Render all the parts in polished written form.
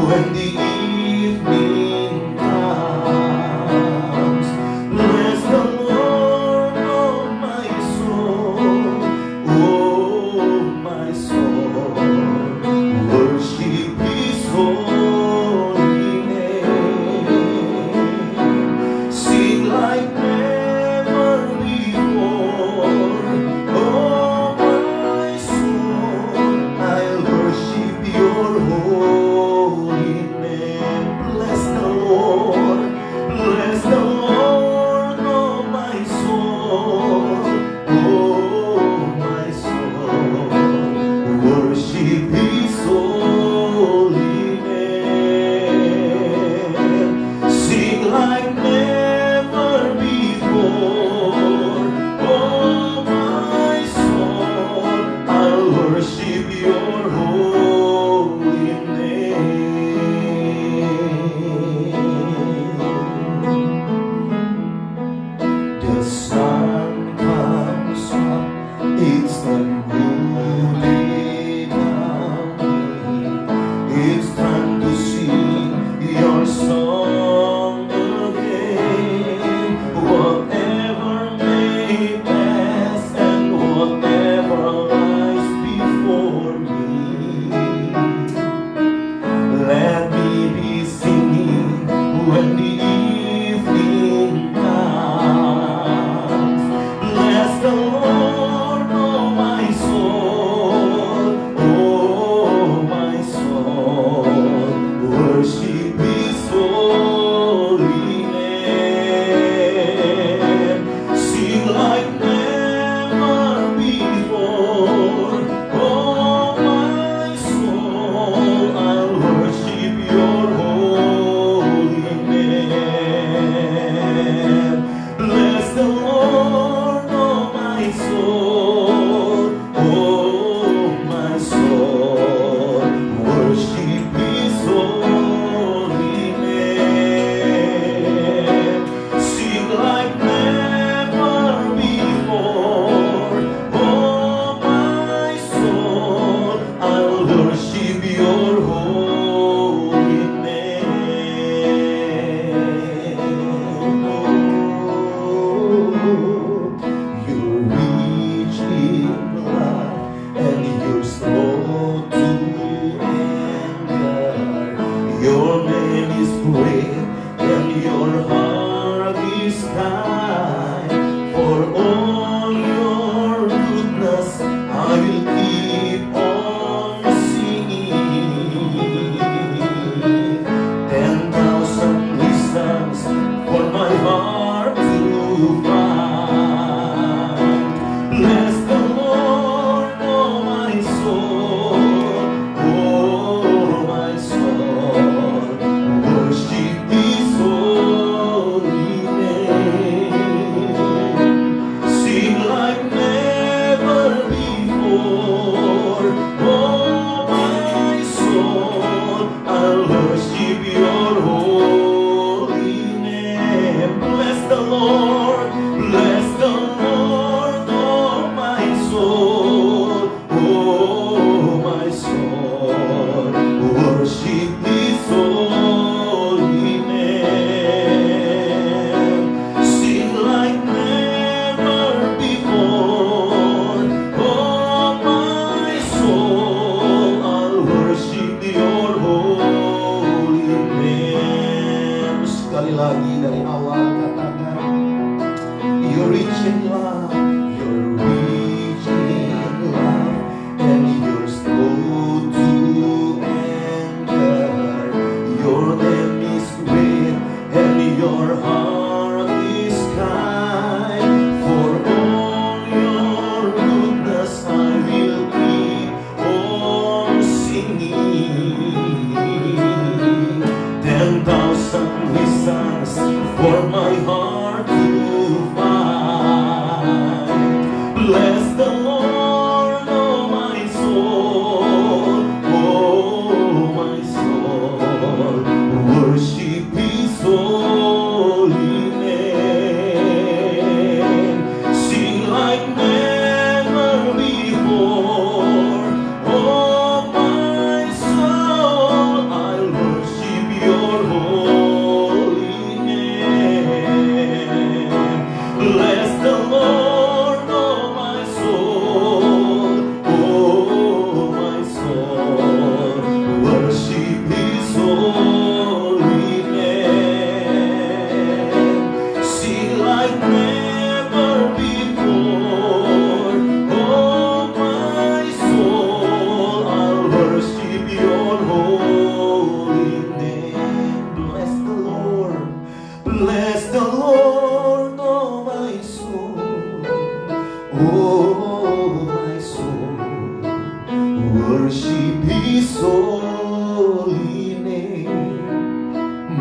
when the evening comes. Bless the Lord, oh my soul, oh my soul, worship His holy name. Sing like never before, oh my soul, I'll worship your holy name. Bless the Lord, oh my soul, worship His holy name. Sing like never before, oh my soul, I'll worship your holy name. The sun comes up, it's the new day coming. It's time to sing your song again. Whatever may pass and whatever lies before me, let me be singing when the evening comes. Bless the Lord, oh my soul, worship His holy name. Sing like never before, oh my soul, I'll worship your holy name. Bless the Lord, oh my soul, worship His holy name. Sing like never before, oh my soul, I'll worship your holy name. You're rich in love and you're slow to anger. Your name is great and your heart is kind. For all your goodness I will keep on singing. 10,000 reasons for my heart to find. Bless the Lord, oh my soul, worship His holy name. Sing like never before, oh my soul, I'll worship your holy name. Bless the Lord, oh my soul, worship His holy name. Sing like never before, oh my soul, I'll worship your holy name. Sekali lagi dari awal katakan, you're rich in love, and you're slow to anger. Your name is great and your heart is kind. For all your goodness I will keep on singing. 10,000 reasons for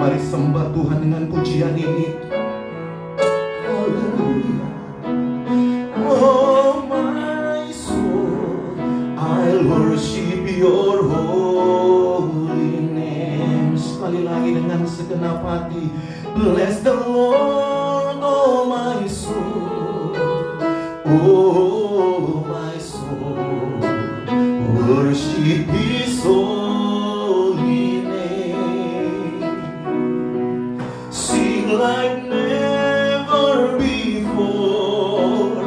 Mari sembah Tuhan dengan pujian ini. Haleluya. Oh my soul, I'll worship your holy name. Sekali lagi dengan segenap hati. Bless the Lord, oh my soul. Oh my soul, worship His holy name. Sing like never before.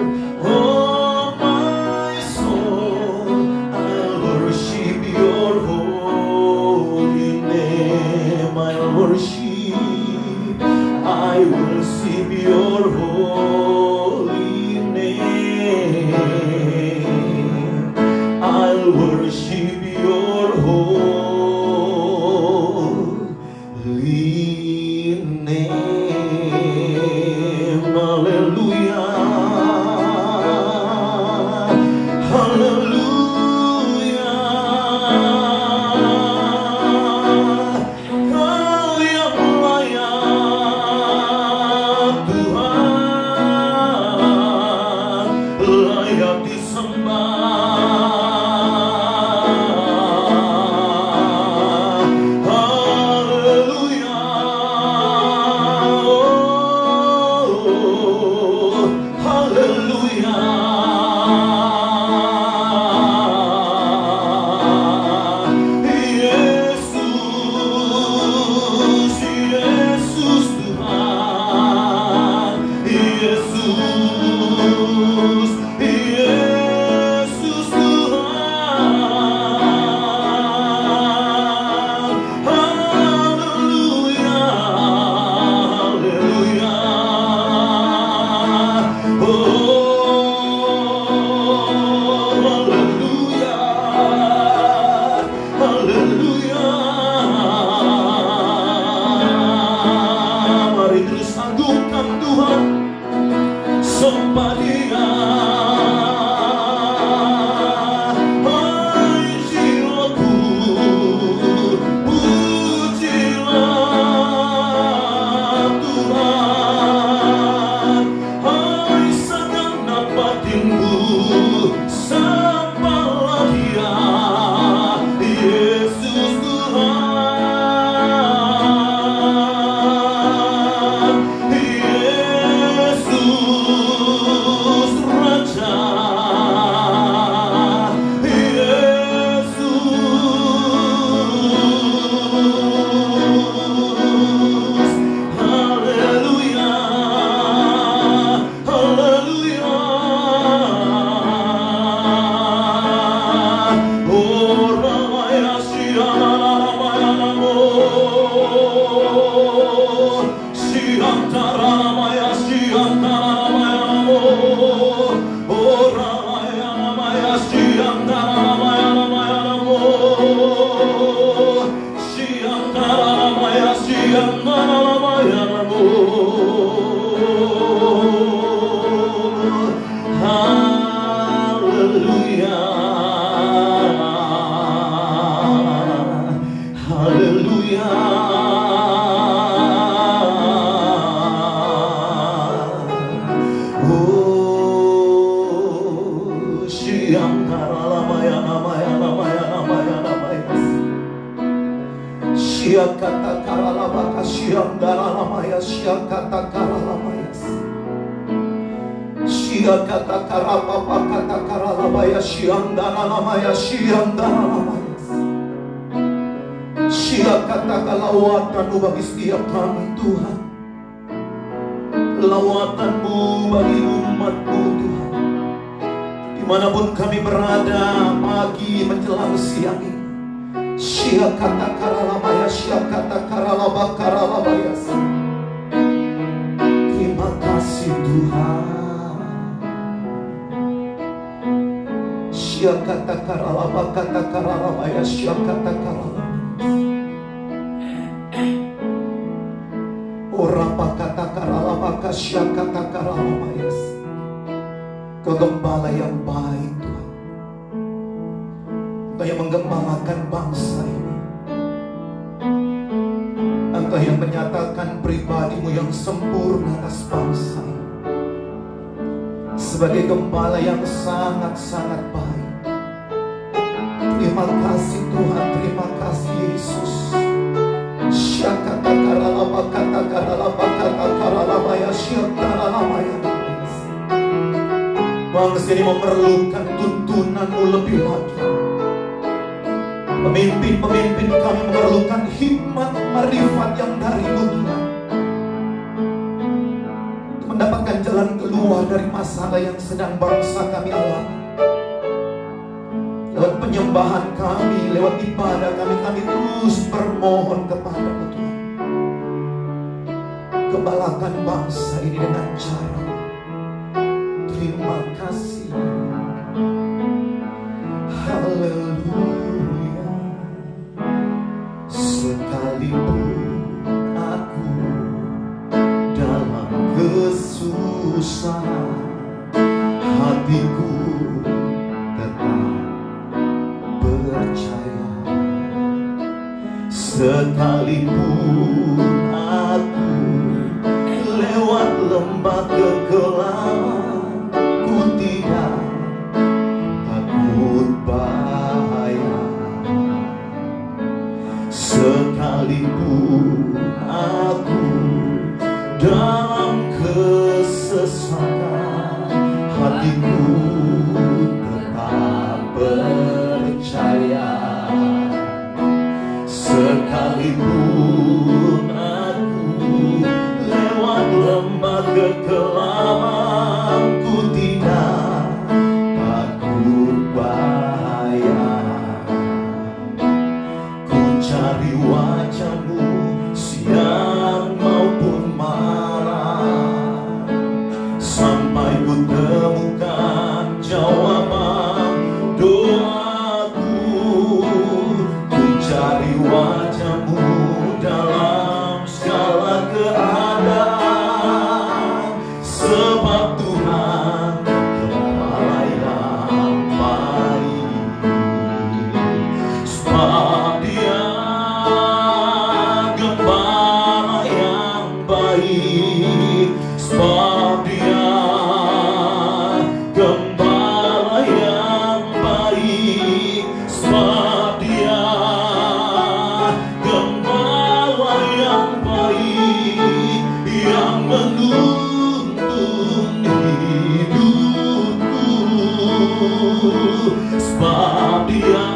Oh my soul, I'll worship your holy name. I'll worship your holy name. I'll worship your holy name. Hallelujah. Hallelujah. Kau yang layak Tuhan, layak disembah. Haleluya. Oh, haleluya. Yesus, Yesus Tuhan, Yesus, Yesus Tuhan. Haleluya, haleluya. Oh, haleluya, haleluya. Mari terus agungkan Tuhan, sembah Dia. Hai jiwaku, pujilah Tuhan. Hai segenap batinku, sembahlah Dia. Yesus Tuhan, Yesus Raja, Yesus. Haleluya, haleluya. Oh Ramaya Shiyana Ramaya Namo, Shiyantara Ramaya Shiyantara Ramaya Namo. Oh Ramaya Ramaya Shiyantara Ramaya Ramaya Namo, Shiyantara Ramaya Shiyantara Ramaya Namo. Haleluya, haleluya. Oh, Shiyantara Ramaya Ramaya Ramaya Ramaya Ramaya. Shiyakata Karalabaka Shiyandara Ramaya Shiyakata Karalamaya. Shiyakata Karapapa Kata Karalabaya Shiyandara Ramaya Shiyandara Ramaya. Shiyakata kalawatan-Mu bagi setiap kami Tuhan. Lawatan-Mu bagi umat-Mu Tuhan. Dimanapun kami berada, pagi menjelang siang ini. Shiyakata Karalamaya Shiyakata Karalaba Karalabaya. Terima kasih Tuhan. Shiyakata Karalaba Kata Karalabaya Shiyakata Karalaba. Orapa Kata Karalaba Shiyakata Karalabaya. Kau gembala yang baik Tuhan, Kau yang menggembalakan bangsa ini. Engkau Engkau yang menyatakan pribadi-Mu yang sempurna atas bangsa. Sebagai gembala yang sangat-sangat baik. Terima kasih Tuhan, terima kasih Yesus. Bangsa ini memerlukan tuntunan-Mu lebih lagi. Pemimpin-pemimpin kami memerlukan hikmat marifat yang dari-Mu Tuhan, mendapatkan jalan keluar dari masalah yang sedang bangsa kami alami. Lewat penyembahan kami, lewat ibadah kami terus bermohon kepada-Mu Tuhan. Gembalakan bangsa ini dengan cara. Terima kasih. Haleluya. Sekalipun aku dalam kesusahan, hatiku tetap percaya. Sekalipun aku lewat lembah kegelapan, ku tidak takut bahaya. Sekalipun aku dalam kesesakan, hatiku tetap percaya. Sekalipun aku lewat lembah kegelapan, ku tidak takut bahaya. Ku cari wajah-Mu siang maupun malam, sampai ku temukan jawaban doaku. Ku cari wajah-Mu dalam segala keadaan, sebab Tuhan gembala yang baik. Sebab Dia gembala yang baik. Sebab Dia gembala yang baik. Sebab Dia gembala yang baik, yang menuntun hidupku. Sebab Dia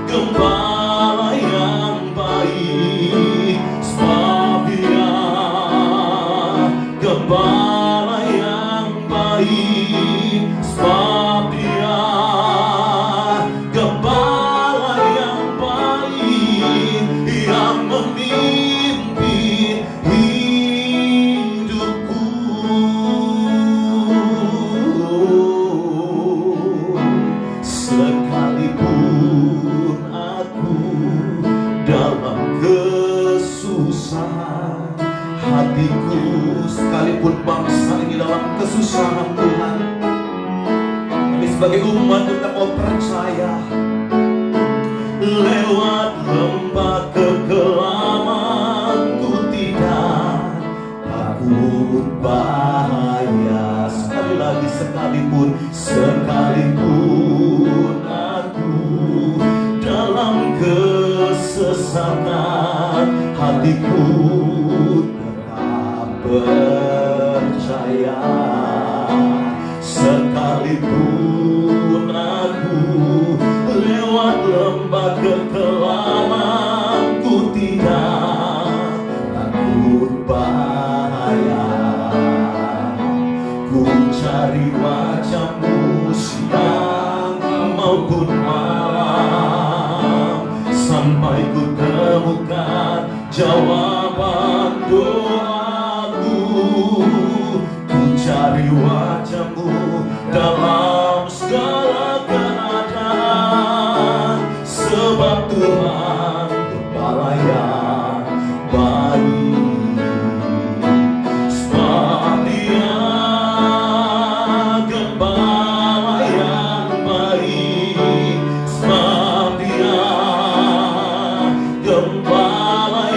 gembala yang baik. Sebab Dia gembala yang baik. Sebab Dia gembala yang baik, yang memimpin hidupku. Sekalipun aku dalam kesusahan, hatiku, sekalipun bangsa ini dalam kesusahan Tuhan, kami sebagai umat tetap mau percaya. Lewat lembah kegelapan, ku tidak takut bahaya. Sekali lagi, sekalipun aku dalam kesesakan, hatiku tetap percaya. Sekalipun aku lewat lembah kegelapan, ku tidak takut bahaya. Ku cari wajah-Mu siang maupun malam, sampai ku temukan jawaban doaku. Ku cari wajah-Mu dalam segala keadaan, sebab Tuhan gembala yang baik. Sebab Dia gembala yang baik. Sebab Dia gembala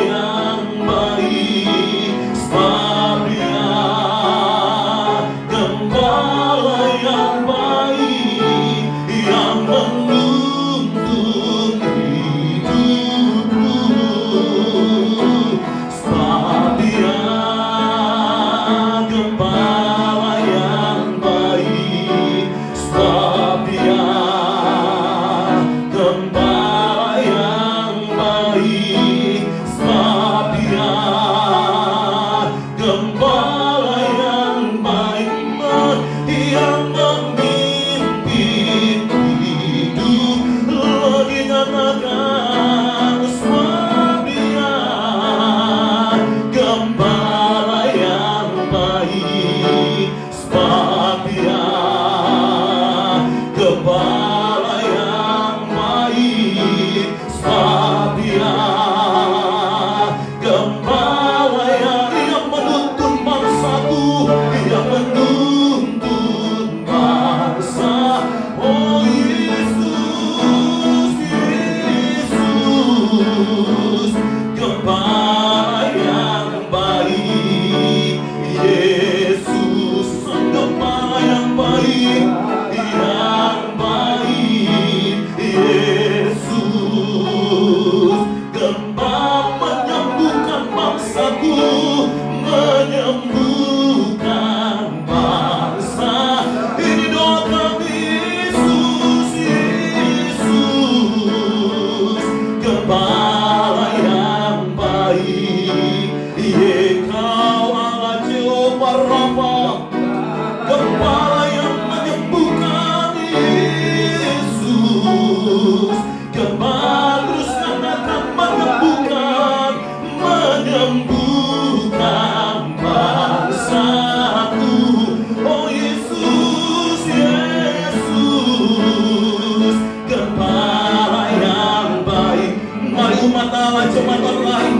jemaat online,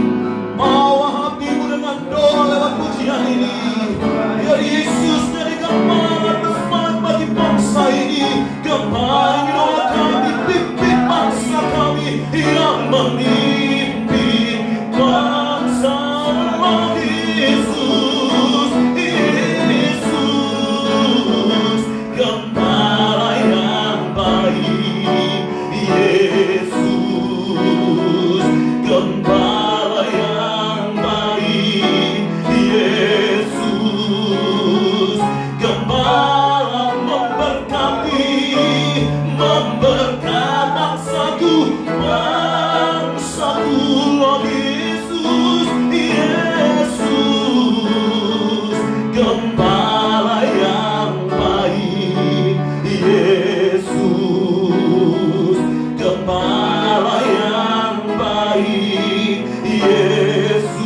bawa hatimu dengan doa lewat pujian ini. Biar Yesus jadi gambaran bersemangat bagi bangsa ini. Gambaran doa kami, pimpin bangsa kami yang memimpin bangsa. Yesus, Yesus, gembala yang baik. Yesus, gembala yang baik. Yesus, gembala memberkati, memberkat bangsaku, bangsaku. Lord Yesus, Yesus, gembala yang baik. Yesus, gembala yang baik. Yesus,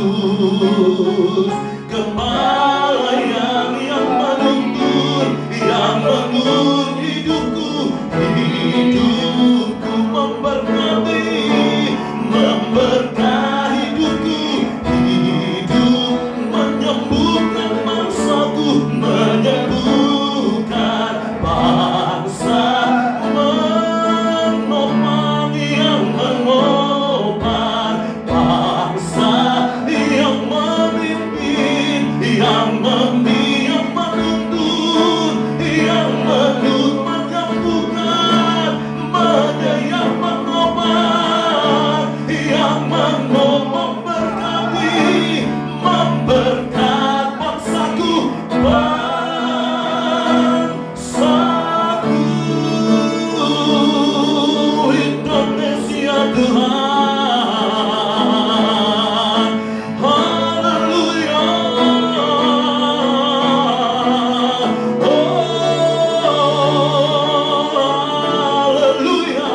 gembala yang menuntun, yang menuntun hidupku, hidupku memberkati, memberkati hidupku, hidup menyembuhkan bangsaku, menyembuhkan bangsa, menopang yang menopang bangsa, yang memimpin, yang menuntun, yang menyembuhkan, yang menopang, yang memberkati, memberkat bangsaku, bangsaku Indonesia Tuhan. Haleluya. Haleluya.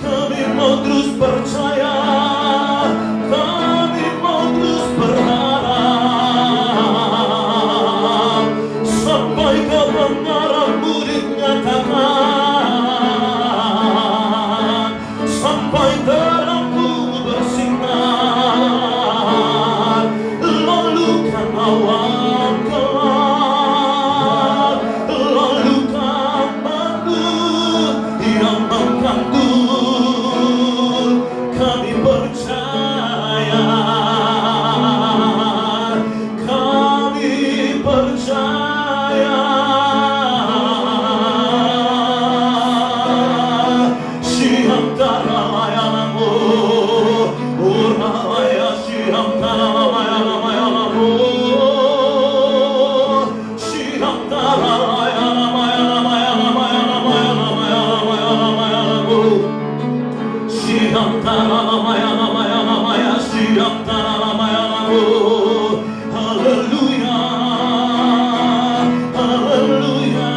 Kami mau terus percaya, kami mau terus berharap sampai kebenaran-Mu dinyatakan, sampai terang-Mu bersinar, lalukan awan gelap, lalukan mendung yang menggantung. Kami percaya, kami percaya. Siantara layanamu, uraya siantara layanamu, siantara layanamu, siantara layanamu. Haleluya, haleluya.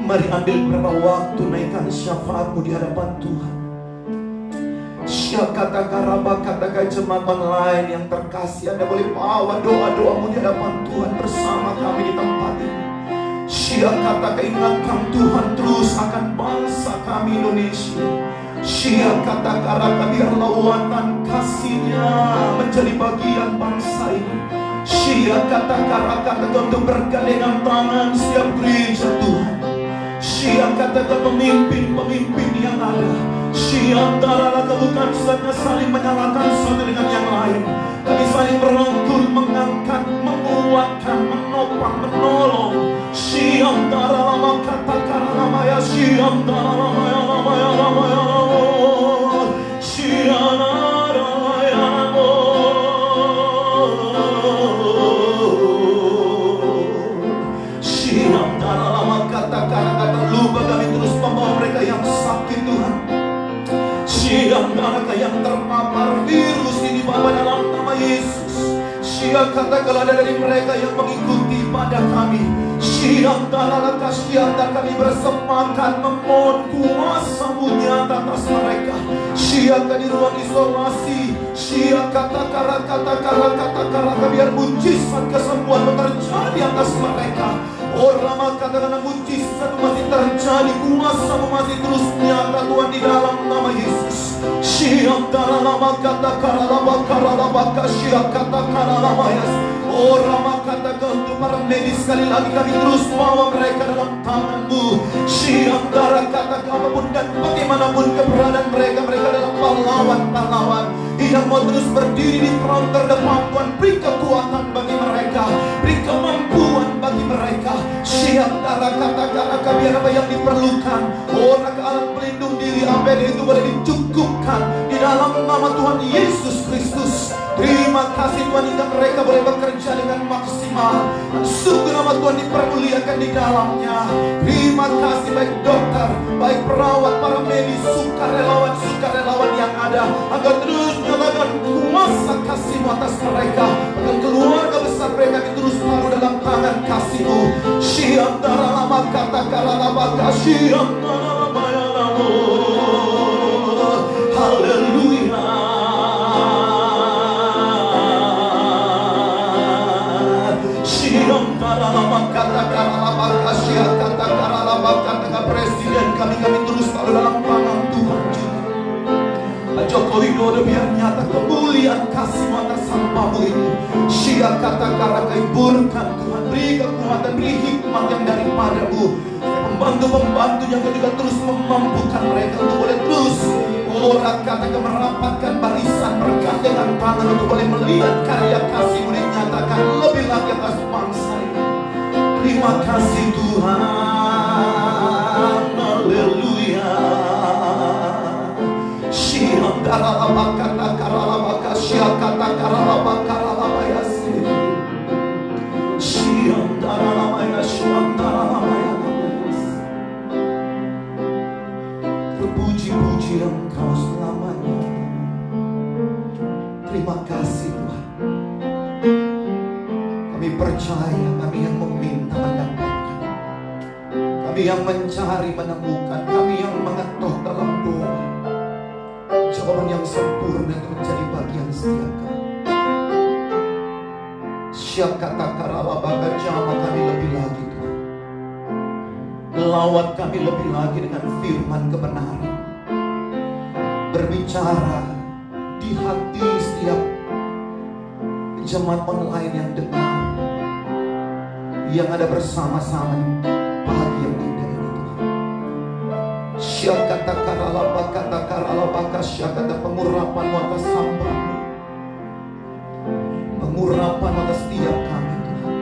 Mari ambil beberapa waktu, naikkan syafaatmu di hadapan Tuhan. Kata jemaat online yang terkasih, Anda boleh bawa doa-doamu di hadapan Tuhan bersama kami di tempat ini. Ingatkan Tuhan terus akan bangsa kami Indonesia. Biar lawatan kasih-Nya menjadi bagian bangsa ini. Untuk bergandengan tangan setiap gereja Tuhan. Pemimpin-pemimpin yang ada, Siantara bukan saja saling menyalahkan satu dengan yang lain, tapi saling merangkul, mengangkat, menguatkan, menopang, menolong. Siantara lama kata karama ya, siantara lama ya, lama ya, lama ya, lama. Siantara ya, lama. Siantara lama kata kata lupa kami terus membawa mereka yang sakit Tuhan. Siantara yang terpapar virus ini Bapa dalam nama Yesus. Siantara kalau ada dari mereka yang mengikuti pada kami, siantara kami bersepakat memohon kuasa-Mu nyata atas mereka. Siantara di ruang isolasi, siantara kata biar mujizat kesembuhan terjadi atas mereka. Orang katakan mujizat masih terjadi, kuasa-Mu masih terus nyata Tuhan di dalam nama Yesus. Siantara lama kata karalaba kata karalaba ya. Orang kata untuk para medis sekali lagi kami terus bawa mereka dalam tangan-Mu. Siantara kata apapun dan bagaimanapun keberadaan mereka dalam pahlawan yang mau terus berdiri di front terdepan. Tuhan beri kekuatan bagi mereka, beri kemampuan bagi mereka. Siantara kata biar apa yang diperlukan, orang alat pelindung diri APD itu boleh dicukupkan di dalam nama Tuhan Yesus Kristus. Terima kasih Tuhan hingga mereka boleh bekerja dengan maksimal. Sungguh nama Tuhan dipermuliakan di dalamnya. Terima kasih baik dokter, baik perawat, para medis, sukarelawan yang ada, agar terus nyatakan kuasa kasih-Mu atas mereka. Agar keluarga besar mereka terus taruh dalam tangan kasih-Mu. Siantara lama kata lama kasih, siantara lama ya lama. Haleluya. Siantara lama kata lama kasih, kata lama kata presiden kami terus taruh dalam tangan Tuhan. Joko Widodo biar nyata kemuliaan kasih-Mu atas hamba-Mu ini. Sia kata kaiburkan Tuhan, beri kekuatan, beri hikmat yang daripada-Mu. Pembantu-pembantu yang juga terus memampukan mereka untuk boleh terus orang kata merapatkan barisan bergandengan tangan untuk boleh melihat karya kasih-Mu dinyatakan lebih lagi atas bangsa ini. Terima kasih Tuhan, haleluya. Siantara lama kata karalaba kasih, kata karalaba ya sih. Siantara lama ya, siantara lama ya. Terpuji-puji Engkau selamanya. Terima kasih Tuhan. Kami percaya, kami yang meminta mendapatkan, kami yang mencari menemukan, kami yang mengetuk dalam doa. Jawaban yang sempurna itu menjadi bagian setiap kami. Siap kata karalaba jama kami lebih lagi Tuhan. Lawat kami lebih lagi dengan firman kebenaran. Berbicara di hati setiap jemaat online yang dengar, yang ada bersama-sama di pagi yang indah ini Tuhan. Siap kata karalaba kasih, kata pengurapan atas hamba-Mu, pengurapan atas setiap kami Tuhan.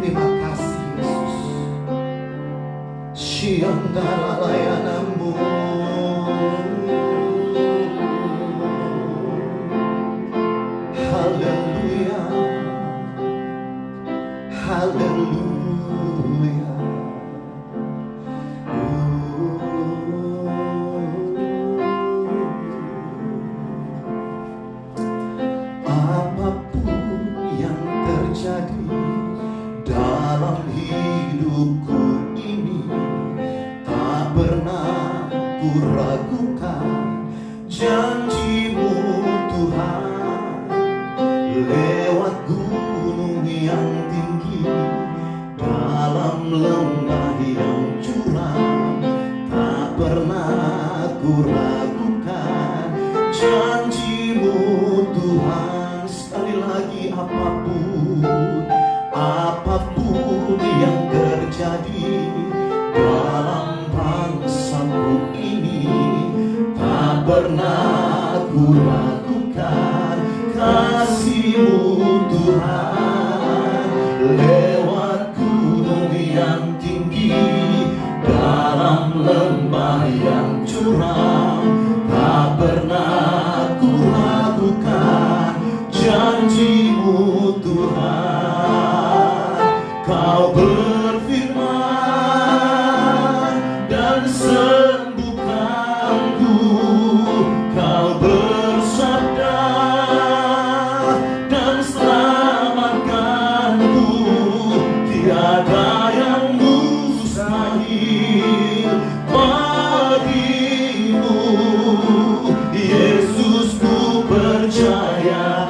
Terima kasih Yesus. Siantara layanan-Mu, haleluya, haleluya. Dalam hidupku ini tak pernah ku ragukan janji-Mu Tuhan. Lewat gunung yang tinggi, dalam lembah yang curam, tak pernah ku ragukan janji-Mu Tuhan. Sekali lagi apapun yang terjadi dalam bangsaku ini, pernah ku ragukan kasih-Mu Tuhan. Lewat gunung yang tinggi, dalam lembah yang curam, tak pernah ku ragukan janji-Mu Tuhan. Kau berfirman dan sembuhkanku, Kau bersabda dan selamatkanku. Tiada yang mustahil bagi-Mu, Yesus, ku percaya.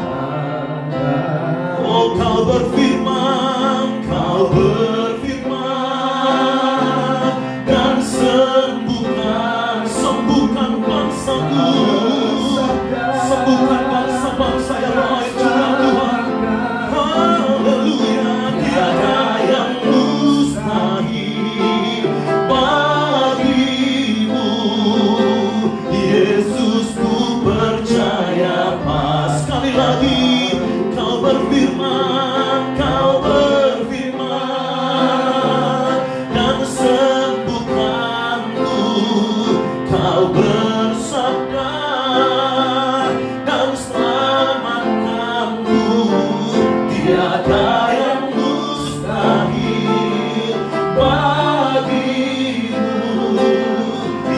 Oh, Kau berfirman, Kau berfirman dan sembuhkan bangsa-Ku, sembuhkan bangsa-bangsa yang lain juga Tuhan. Haleluya, tiada yang mustahil bagi-Mu, Yesus, ku percaya. Sekali lagi, Kau berfirman, Kau berfirman dan sembuhkanku, Kau bersabda dan selamatkanku. Tiada yang mustahil bagi-Mu,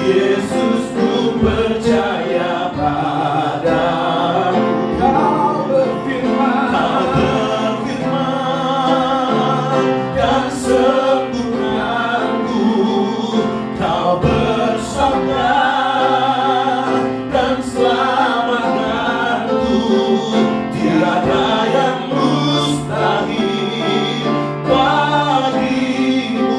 Yesus, ku percaya padamu. Kau berfirman dan sembuhkanku, Kau bersabda dan selamatkanku. Tiada yang mustahil bagi-Mu,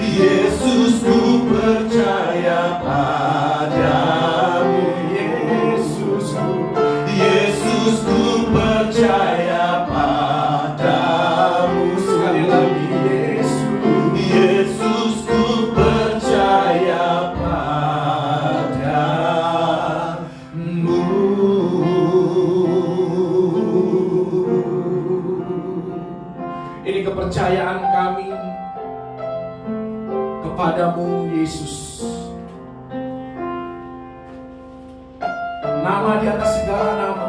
Yesus, ku percaya padamu. Yesus, ku percaya padamu. Sekali lagi, Yesus, ku percaya padamu. Ini kepercayaan kami kepadamu, Yesus. Nama di atas segala nama,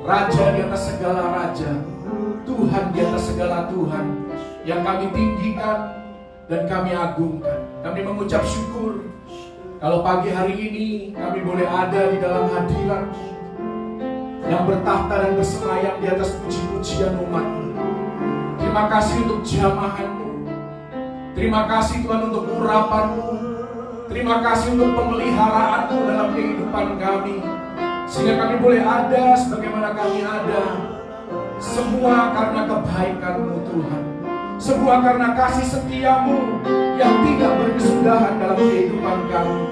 Raja di atas segala raja, Tuhan di atas segala Tuhan, yang kami tinggikan dan kami agungkan. Kami mengucap syukur kalau pagi hari ini kami boleh ada di dalam hadirat yang bertahta dan bersemayam di atas puji-pujian umat-Mu. Terima kasih untuk jamahan-Mu. Terima kasih Tuhan untuk urapan-Mu. Terima kasih untuk pemeliharaan-Mu dalam kehidupan kami, sehingga kami boleh ada sebagaimana kami ada. Semua karena kebaikan-Mu Tuhan, semua karena kasih setia-Mu yang tidak berkesudahan dalam kehidupan kami.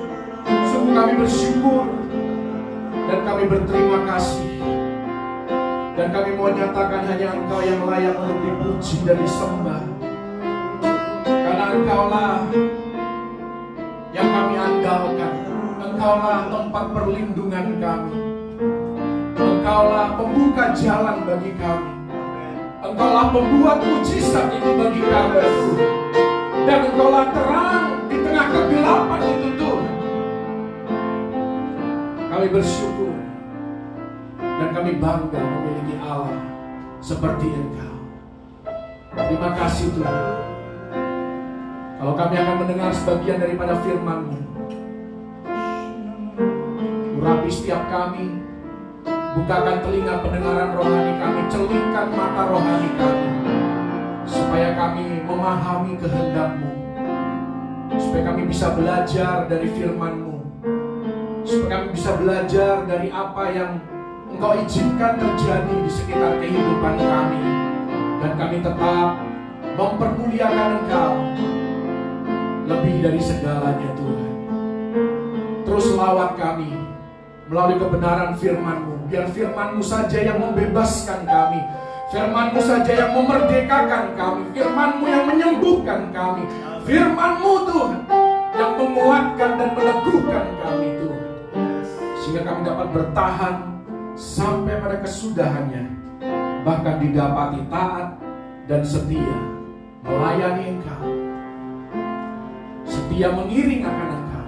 Sungguh kami bersyukur dan kami berterima kasih. Dan kami mau nyatakan hanya Engkau yang layak untuk dipuji dan disembah, karena Engkau-lah yang kami andalkan. Engkau-lah tempat perlindungan kami. Engkau-lah pembuka jalan bagi kami. Engkau-lah pembuat mujizat itu bagi kami. Dan Engkau-lah terang di tengah kegelapan itu Tuhan. Kami bersyukur dan kami bangga memiliki Allah seperti Engkau. Terima kasih Tuhan. Kalau kami akan mendengar sebagian daripada firman-Mu, urapi setiap kami, bukakan telinga pendengaran rohani kami, celingkan mata rohani kami, supaya kami memahami kehendak-Mu, supaya kami bisa belajar dari firman-Mu, supaya kami bisa belajar dari apa yang Engkau izinkan terjadi di sekitar kehidupan kami, dan kami tetap mempermuliakan Engkau lebih dari segalanya Tuhan. Terus lawat kami melalui kebenaran firman-Mu. Biar firman-Mu saja yang membebaskan kami, firman-Mu saja yang memerdekakan kami, firman-Mu yang menyembuhkan kami, firman-Mu Tuhan yang menguatkan dan meneguhkan kami Tuhan. sehingga kami dapat bertahan sampai pada kesudahannya, bahkan didapati taat dan setia melayani Engkau, setia mengiring akan Engkau,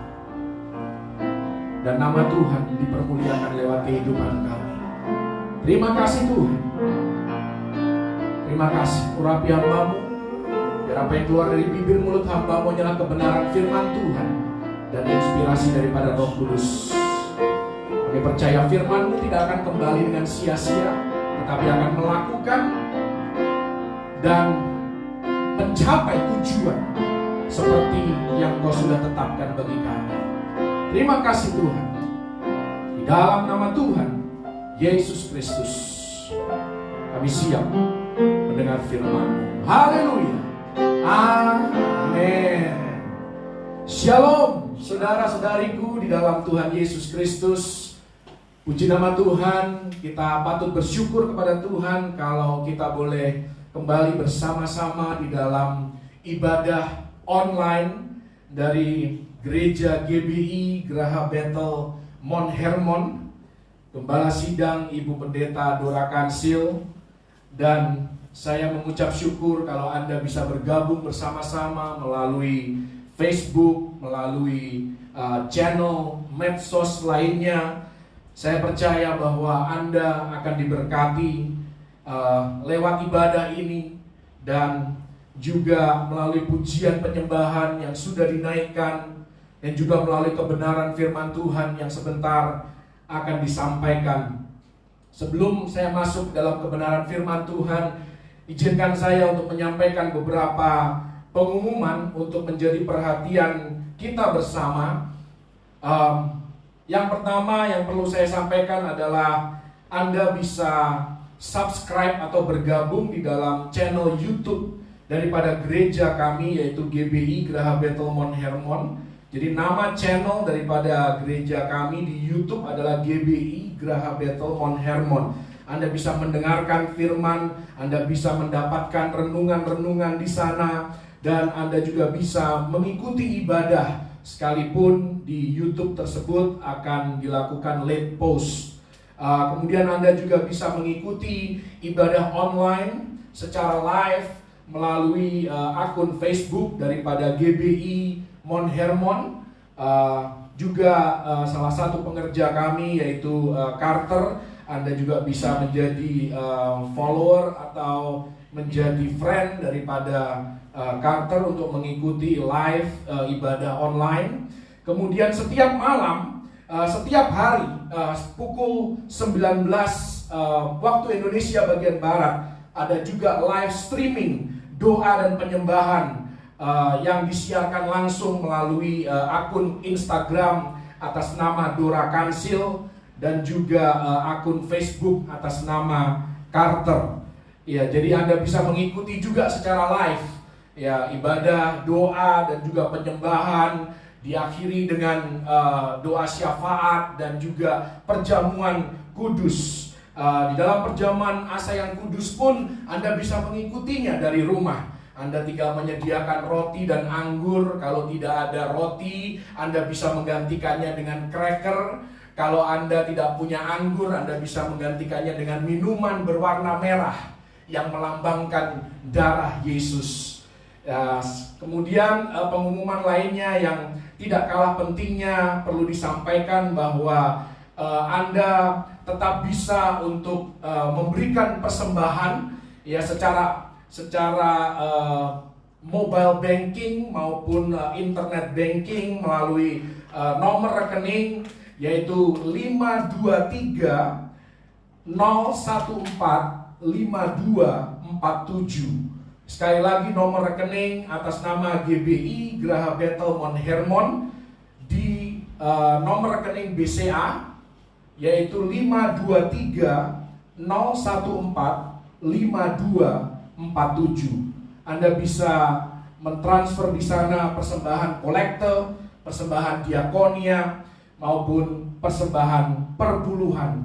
dan nama Tuhan dipermuliakan lewat kehidupan kami. Terima kasih Tuhan. Terima kasih, urapi hamba-Mu, biar apa yang keluar dari bibir mulut hamba-Mu adalah kebenaran firman Tuhan dan inspirasi daripada Roh Kudus. Kami percaya firman-Mu tidak akan kembali dengan sia-sia, tetapi akan melakukan dan mencapai tujuan seperti yang Kau sudah tetapkan bagi kami. Terima kasih Tuhan. Di dalam nama Tuhan Yesus Kristus kami siap mendengar firman-Mu. Haleluya. Amin. Shalom saudara-saudariku di dalam Tuhan Yesus Kristus. Puji nama Tuhan. Kita patut bersyukur kepada Tuhan kalau kita boleh kembali bersama-sama di dalam ibadah online dari Gereja GBI Geraha Bethel Mount Hermon. Gembala sidang Ibu Pendeta Dora Kansil, dan saya mengucap syukur kalau Anda bisa bergabung bersama-sama melalui Facebook, melalui channel medsos lainnya. Saya percaya bahwa Anda akan diberkati lewat ibadah ini, dan juga melalui pujian penyembahan yang sudah dinaikkan, dan juga melalui kebenaran firman Tuhan yang sebentar akan disampaikan. Sebelum saya masuk dalam kebenaran firman Tuhan, izinkan saya untuk menyampaikan beberapa pengumuman untuk menjadi perhatian kita bersama. Yang pertama yang perlu saya sampaikan adalah Anda bisa subscribe atau bergabung di dalam channel YouTube daripada gereja kami, yaitu GBI Geraha Bethel Mount Hermon. Jadi nama channel daripada gereja kami di YouTube adalah GBI Geraha Bethel Mount Hermon. Anda bisa mendengarkan firman, Anda bisa mendapatkan renungan-renungan di sana, dan Anda juga bisa mengikuti ibadah sekalipun di YouTube tersebut akan dilakukan late post. Kemudian Anda juga bisa mengikuti ibadah online secara live melalui akun Facebook daripada GBI Mount Hermon. Juga salah satu pengerja kami yaitu Carter. Anda juga bisa menjadi follower atau menjadi friend daripada Carter untuk mengikuti live ibadah online. Kemudian setiap malam, setiap hari pukul 19 waktu Indonesia bagian Barat, ada juga live streaming doa dan penyembahan yang disiarkan langsung melalui akun Instagram atas nama Dora Kansil, dan juga akun Facebook atas nama Carter. Ya, jadi Anda bisa mengikuti juga secara live ya ibadah, doa, dan juga penyembahan, diakhiri dengan doa syafaat dan juga perjamuan kudus. Di dalam perjamuan asa yang kudus pun Anda bisa mengikutinya dari rumah. Anda tinggal menyediakan roti dan anggur. Kalau tidak ada roti, Anda bisa menggantikannya dengan cracker. Kalau Anda tidak punya anggur, Anda bisa menggantikannya dengan minuman berwarna merah yang melambangkan darah Yesus. Kemudian pengumuman lainnya yang tidak kalah pentingnya perlu disampaikan bahwa Anda tetap bisa untuk memberikan persembahan ya secara mobile banking maupun internet banking melalui nomor rekening yaitu 523 014 5247. Sekali lagi nomor rekening atas nama GBI Geraha Bethel Mount Hermon di nomor rekening BCA yaitu 523 014 5247. Anda bisa mentransfer di sana persembahan kolekte, persembahan diakonia maupun persembahan perpuluhan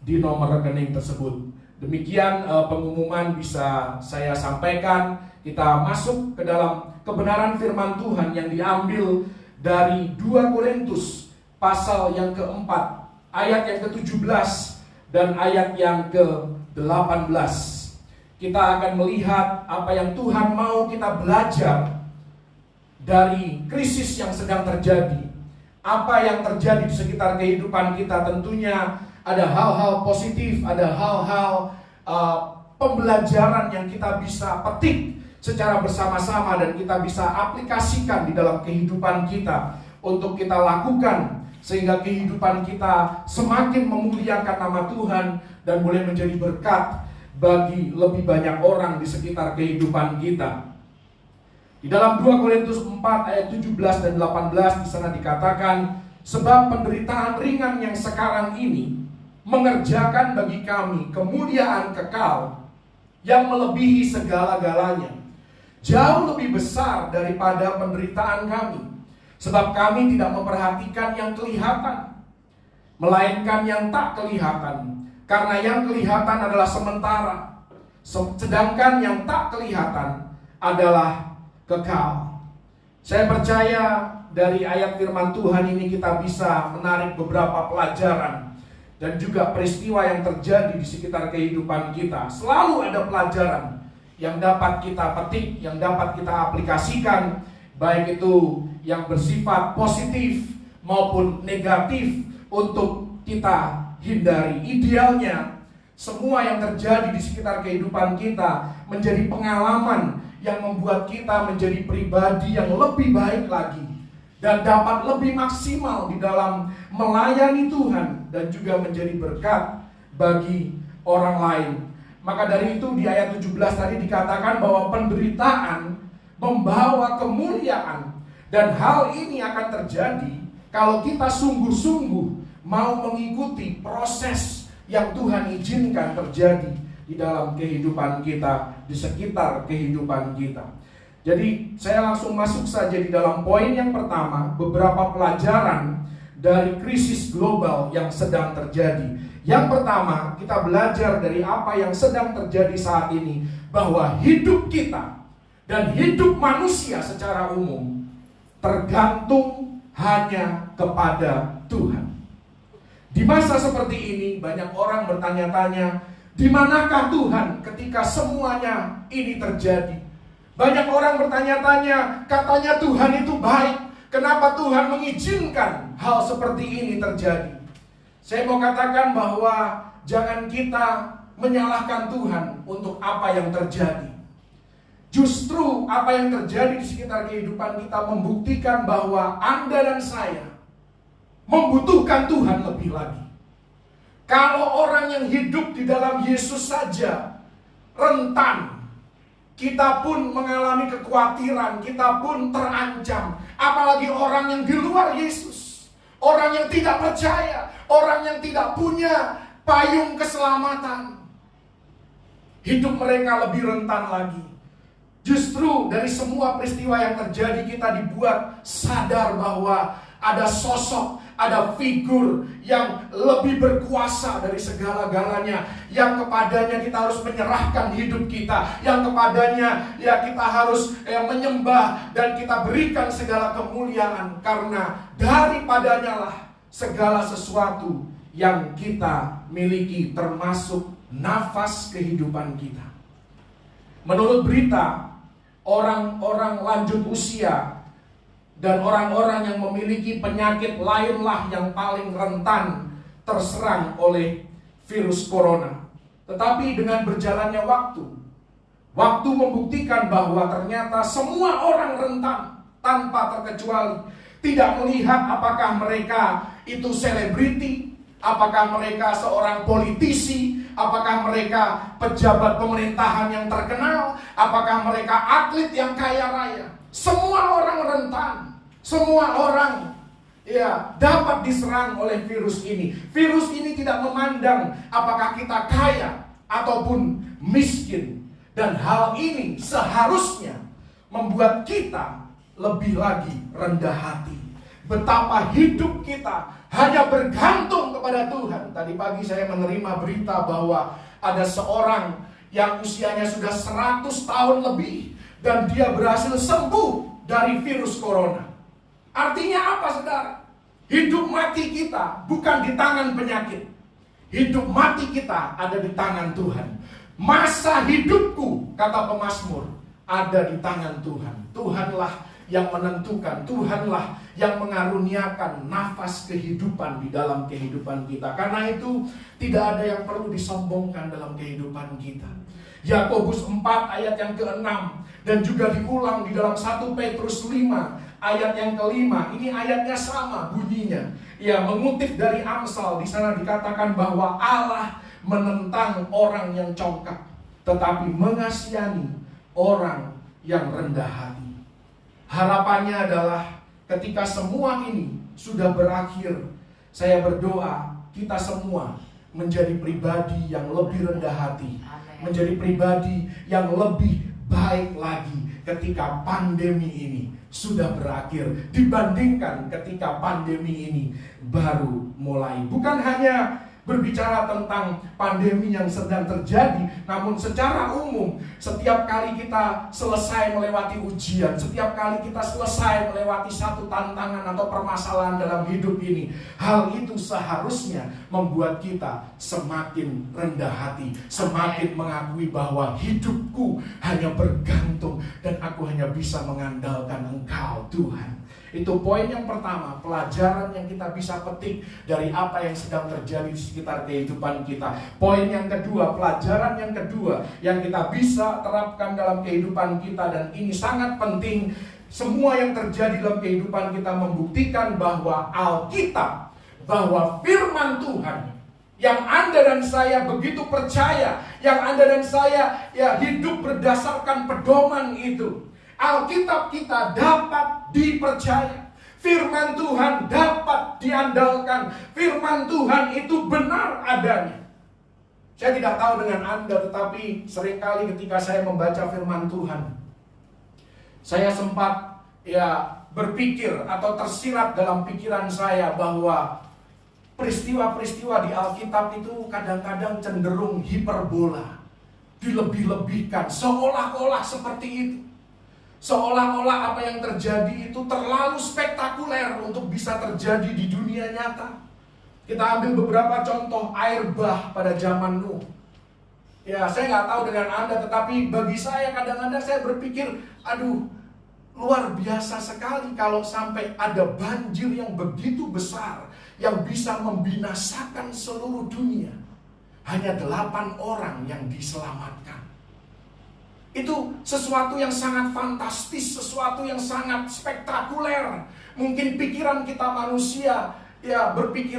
di nomor rekening tersebut. Demikian pengumuman bisa saya sampaikan. Kita masuk ke dalam kebenaran firman Tuhan yang diambil dari 2 Korintus pasal yang keempat ayat yang ke-17 dan ayat yang ke-18. Kita akan melihat apa yang Tuhan mau kita belajar dari krisis yang sedang terjadi. Apa yang terjadi di sekitar kehidupan kita, tentunya ada hal-hal positif, ada hal-hal pembelajaran yang kita bisa petik secara bersama-sama dan kita bisa aplikasikan di dalam kehidupan kita untuk kita lakukan sehingga kehidupan kita semakin memuliakan nama Tuhan dan boleh menjadi berkat bagi lebih banyak orang di sekitar kehidupan kita. Di dalam 2 Korintus 4 ayat 17 dan 18 di sana dikatakan, sebab penderitaan ringan yang sekarang ini mengerjakan bagi kami kemuliaan kekal yang melebihi segala-galanya, jauh lebih besar daripada penderitaan kami. Sebab kami tidak memperhatikan yang kelihatan, melainkan yang tak kelihatan. Karena yang kelihatan adalah sementara, sedangkan yang tak kelihatan adalah kekal. Saya percaya dari ayat firman Tuhan ini kita bisa menarik beberapa pelajaran dan juga peristiwa yang terjadi di sekitar kehidupan kita. Selalu ada pelajaran yang dapat kita petik, yang dapat kita aplikasikan, baik itu yang bersifat positif maupun negatif untuk kita hindari. Idealnya semua yang terjadi di sekitar kehidupan kita menjadi pengalaman yang membuat kita menjadi pribadi yang lebih baik lagi dan dapat lebih maksimal di dalam melayani Tuhan dan juga menjadi berkat bagi orang lain. Maka dari itu di ayat 17 tadi dikatakan bahwa penderitaan membawa kemuliaan, dan hal ini akan terjadi kalau kita sungguh-sungguh mau mengikuti proses yang Tuhan izinkan terjadi di dalam kehidupan kita, di sekitar kehidupan kita. Jadi saya langsung masuk saja di dalam poin yang pertama, beberapa pelajaran dari krisis global yang sedang terjadi. Yang pertama, kita belajar dari apa yang sedang terjadi saat ini, bahwa hidup kita dan hidup manusia secara umum tergantung hanya kepada Tuhan. Di masa seperti ini banyak orang bertanya-tanya, di manakah Tuhan ketika semuanya ini terjadi? Banyak orang bertanya-tanya, katanya Tuhan itu baik, kenapa Tuhan mengizinkan hal seperti ini terjadi? Saya mau katakan bahwa jangan kita menyalahkan Tuhan untuk apa yang terjadi. Justru apa yang terjadi di sekitar kehidupan kita membuktikan bahwa Anda dan saya membutuhkan Tuhan lebih lagi. Kalau orang yang hidup di dalam Yesus saja rentan, kita pun mengalami kekhawatiran, kita pun terancam. Apalagi orang yang di luar Yesus, orang yang tidak percaya, orang yang tidak punya payung keselamatan. Hidup mereka lebih rentan lagi. Justru dari semua peristiwa yang terjadi kita dibuat sadar bahwa ada sosok, ada figur yang lebih berkuasa dari segala-galanya, yang kepadanya kita harus menyerahkan hidup kita, yang kepadanya ya kita harus menyembah dan kita berikan segala kemuliaan, karena daripadanya lah segala sesuatu yang kita miliki, termasuk nafas kehidupan kita. Menurut berita, orang-orang lanjut usia dan orang-orang yang memiliki penyakit lainlah yang paling rentan terserang oleh virus corona. Tetapi dengan berjalannya waktu membuktikan bahwa ternyata semua orang rentan tanpa terkecuali. Tidak melihat apakah mereka itu selebriti, apakah mereka seorang politisi, apakah mereka pejabat pemerintahan yang terkenal, apakah mereka atlet yang kaya raya. Semua orang rentan, semua orang dapat diserang oleh virus ini. Virus ini tidak memandang apakah kita kaya ataupun miskin. Dan hal ini seharusnya membuat kita lebih lagi rendah hati. Betapa hidup kita hanya bergantung kepada Tuhan. Tadi pagi saya menerima berita bahwa ada seorang yang usianya sudah 100 tahun lebih dan dia berhasil sembuh dari virus corona. Artinya apa, saudara? Hidup mati kita bukan di tangan penyakit. Hidup mati kita ada di tangan Tuhan. Masa hidupku, kata pemazmur, ada di tangan Tuhan. Tuhanlah yang menentukan, Tuhanlah yang mengaruniakan nafas kehidupan di dalam kehidupan kita. Karena itu tidak ada yang perlu disombongkan dalam kehidupan kita. Yakobus 4 ayat yang ke-6 dan juga diulang di dalam 1 Petrus 5 ayat yang ke-5. Ini ayatnya sama bunyinya. Ya, mengutip dari Amsal, di sana dikatakan bahwa Allah menentang orang yang congkak, tetapi mengasihani orang yang rendah hati. Harapannya adalah ketika semua ini sudah berakhir, saya berdoa kita semua menjadi pribadi yang lebih rendah hati, menjadi pribadi yang lebih baik lagi ketika pandemi ini sudah berakhir dibandingkan ketika pandemi ini baru mulai. Bukan hanya berbicara tentang pandemi yang sedang terjadi, namun secara umum setiap kali kita selesai melewati ujian, setiap kali kita selesai melewati satu tantangan atau permasalahan dalam hidup ini, hal itu seharusnya membuat kita semakin rendah hati, semakin mengakui bahwa hidupku hanya bergantung dan aku hanya bisa mengandalkan Engkau Tuhan. Itu poin yang pertama, pelajaran yang kita bisa petik dari apa yang sedang terjadi di sekitar kehidupan kita. Poin yang kedua, pelajaran yang kedua yang kita bisa terapkan dalam kehidupan kita, dan ini sangat penting. Semua yang terjadi dalam kehidupan kita membuktikan bahwa Alkitab, bahwa firman Tuhan yang Anda dan saya begitu percaya, yang Anda dan saya hidup berdasarkan pedoman itu. Alkitab kita dapat dipercaya. Firman Tuhan dapat diandalkan. Firman Tuhan itu benar adanya. Saya tidak tahu dengan Anda, tetapi seringkali ketika saya membaca firman Tuhan, saya sempat berpikir atau tersirat dalam pikiran saya bahwa peristiwa-peristiwa di Alkitab itu kadang-kadang cenderung hiperbola, dilebih-lebihkan, seolah-olah seperti itu. Seolah-olah apa yang terjadi itu terlalu spektakuler untuk bisa terjadi di dunia nyata. Kita ambil beberapa contoh air bah pada zaman Nuh. Ya, saya nggak tahu dengan Anda, tetapi bagi saya kadang-kadang saya berpikir, aduh, luar biasa sekali kalau sampai ada banjir yang begitu besar yang bisa membinasakan seluruh dunia. Hanya 8 orang yang diselamatkan. Itu sesuatu yang sangat fantastis, sesuatu yang sangat spektakuler. Mungkin pikiran kita manusia berpikir,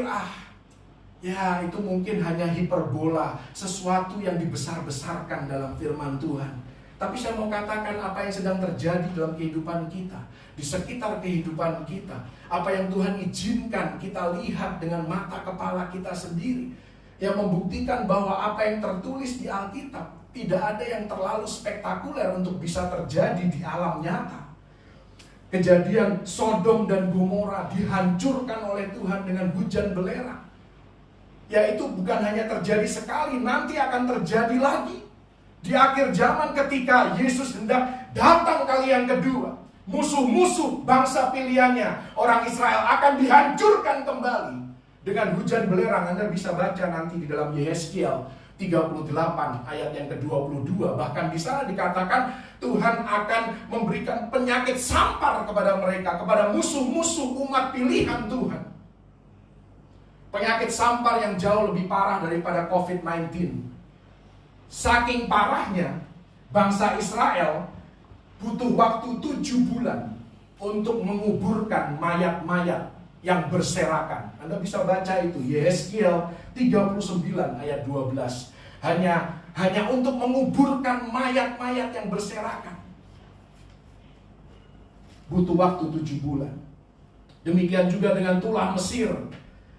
itu mungkin hanya hiperbola, sesuatu yang dibesar-besarkan dalam firman Tuhan. Tapi saya mau katakan apa yang sedang terjadi dalam kehidupan kita, di sekitar kehidupan kita, apa yang Tuhan izinkan kita lihat dengan mata kepala kita sendiri, yang membuktikan bahwa apa yang tertulis di Alkitab tidak ada yang terlalu spektakuler untuk bisa terjadi di alam nyata. Kejadian Sodom dan Gomora dihancurkan oleh Tuhan dengan hujan belerang. Ya, itu bukan hanya terjadi sekali, nanti akan terjadi lagi. Di akhir zaman ketika Yesus hendak datang kali yang kedua, musuh-musuh bangsa pilihannya, orang Israel, akan dihancurkan kembali dengan hujan belerang. Anda bisa baca nanti di dalam Yehezkiel 38 ayat yang ke-22. Bahkan di sana dikatakan Tuhan akan memberikan penyakit sampar kepada mereka, kepada musuh-musuh umat pilihan Tuhan. Penyakit sampar yang jauh lebih parah daripada COVID-19. Saking parahnya, bangsa Israel butuh waktu 7 bulan untuk menguburkan mayat-mayat yang berserakan. Anda bisa baca itu, Yehezkiel 39 ayat 12. Hanya untuk menguburkan mayat-mayat yang berserakan. Butuh waktu 7 bulan. Demikian juga dengan tulah Mesir.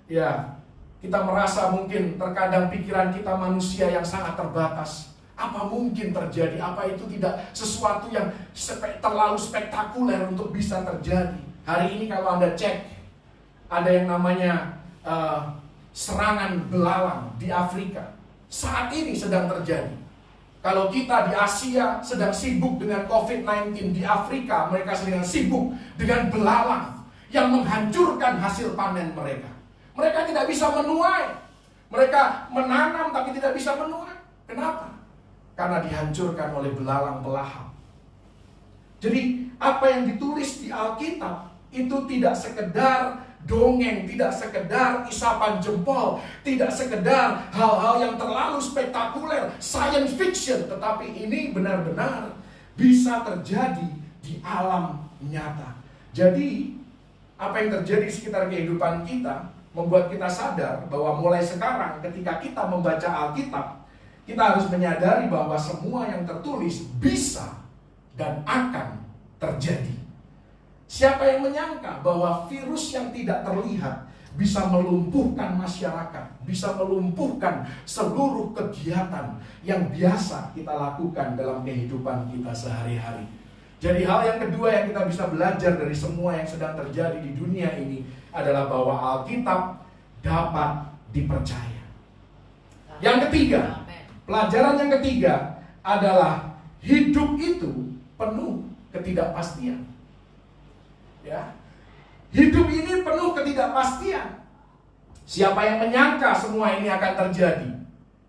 Ya, kita merasa mungkin terkadang pikiran kita manusia yang sangat terbatas. Apa mungkin terjadi? Apa itu tidak sesuatu yang terlalu spektakuler untuk bisa terjadi? Hari ini kalau Anda cek, ada yang namanya serangan belalang di Afrika. Saat ini sedang terjadi. Kalau kita di Asia sedang sibuk dengan COVID-19, di Afrika mereka sedang sibuk dengan belalang yang menghancurkan hasil panen mereka. Mereka tidak bisa menuai. Mereka menanam tapi tidak bisa menuai. Kenapa? Karena dihancurkan oleh belalang pelahap. Jadi apa yang ditulis di Alkitab itu tidak sekedar dongeng, tidak sekedar isapan jempol, tidak sekedar hal-hal yang terlalu spektakuler, science fiction, tetapi ini benar-benar bisa terjadi di alam nyata. Jadi apa yang terjadi di sekitar kehidupan kita membuat kita sadar bahwa mulai sekarang ketika kita membaca Alkitab, kita harus menyadari bahwa semua yang tertulis bisa dan akan terjadi. Siapa yang menyangka bahwa virus yang tidak terlihat bisa melumpuhkan masyarakat, bisa melumpuhkan seluruh kegiatan yang biasa kita lakukan dalam kehidupan kita sehari-hari. Jadi hal yang kedua yang kita bisa belajar dari semua yang sedang terjadi di dunia ini adalah bahwa Alkitab dapat dipercaya. Yang ketiga, pelajaran yang ketiga adalah hidup itu penuh ketidakpastian. Ya, hidup ini penuh ketidakpastian. Siapa yang menyangka semua ini akan terjadi?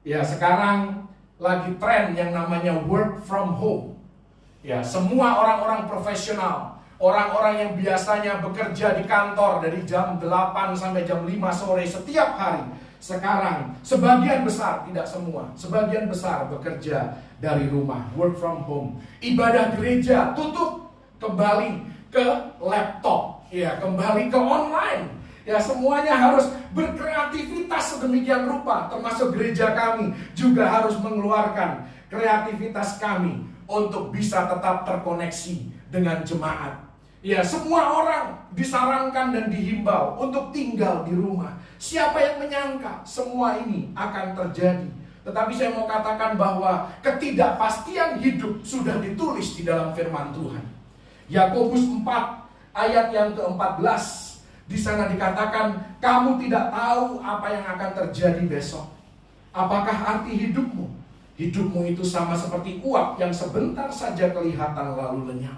Ya, sekarang lagi tren yang namanya work from home. Ya, semua orang-orang profesional, orang-orang yang biasanya bekerja di kantor dari jam 8 sampai jam 5 sore setiap hari, sekarang sebagian besar, tidak semua, sebagian besar bekerja dari rumah, work from home. Ibadah gereja tutup, kembali ke laptop, ya, kembali ke online. Ya, semuanya harus berkreativitas sedemikian rupa, termasuk gereja kami juga harus mengeluarkan kreativitas kami untuk bisa tetap terkoneksi dengan jemaat. Ya, semua orang disarankan dan dihimbau untuk tinggal di rumah. Siapa yang menyangka semua ini akan terjadi? Tetapi saya mau katakan bahwa ketidakpastian hidup sudah ditulis di dalam firman Tuhan. Yakobus 4 ayat yang ke-14, di sana dikatakan, kamu tidak tahu apa yang akan terjadi besok. Apakah arti hidupmu? Hidupmu itu sama seperti uap yang sebentar saja kelihatan lalu lenyap.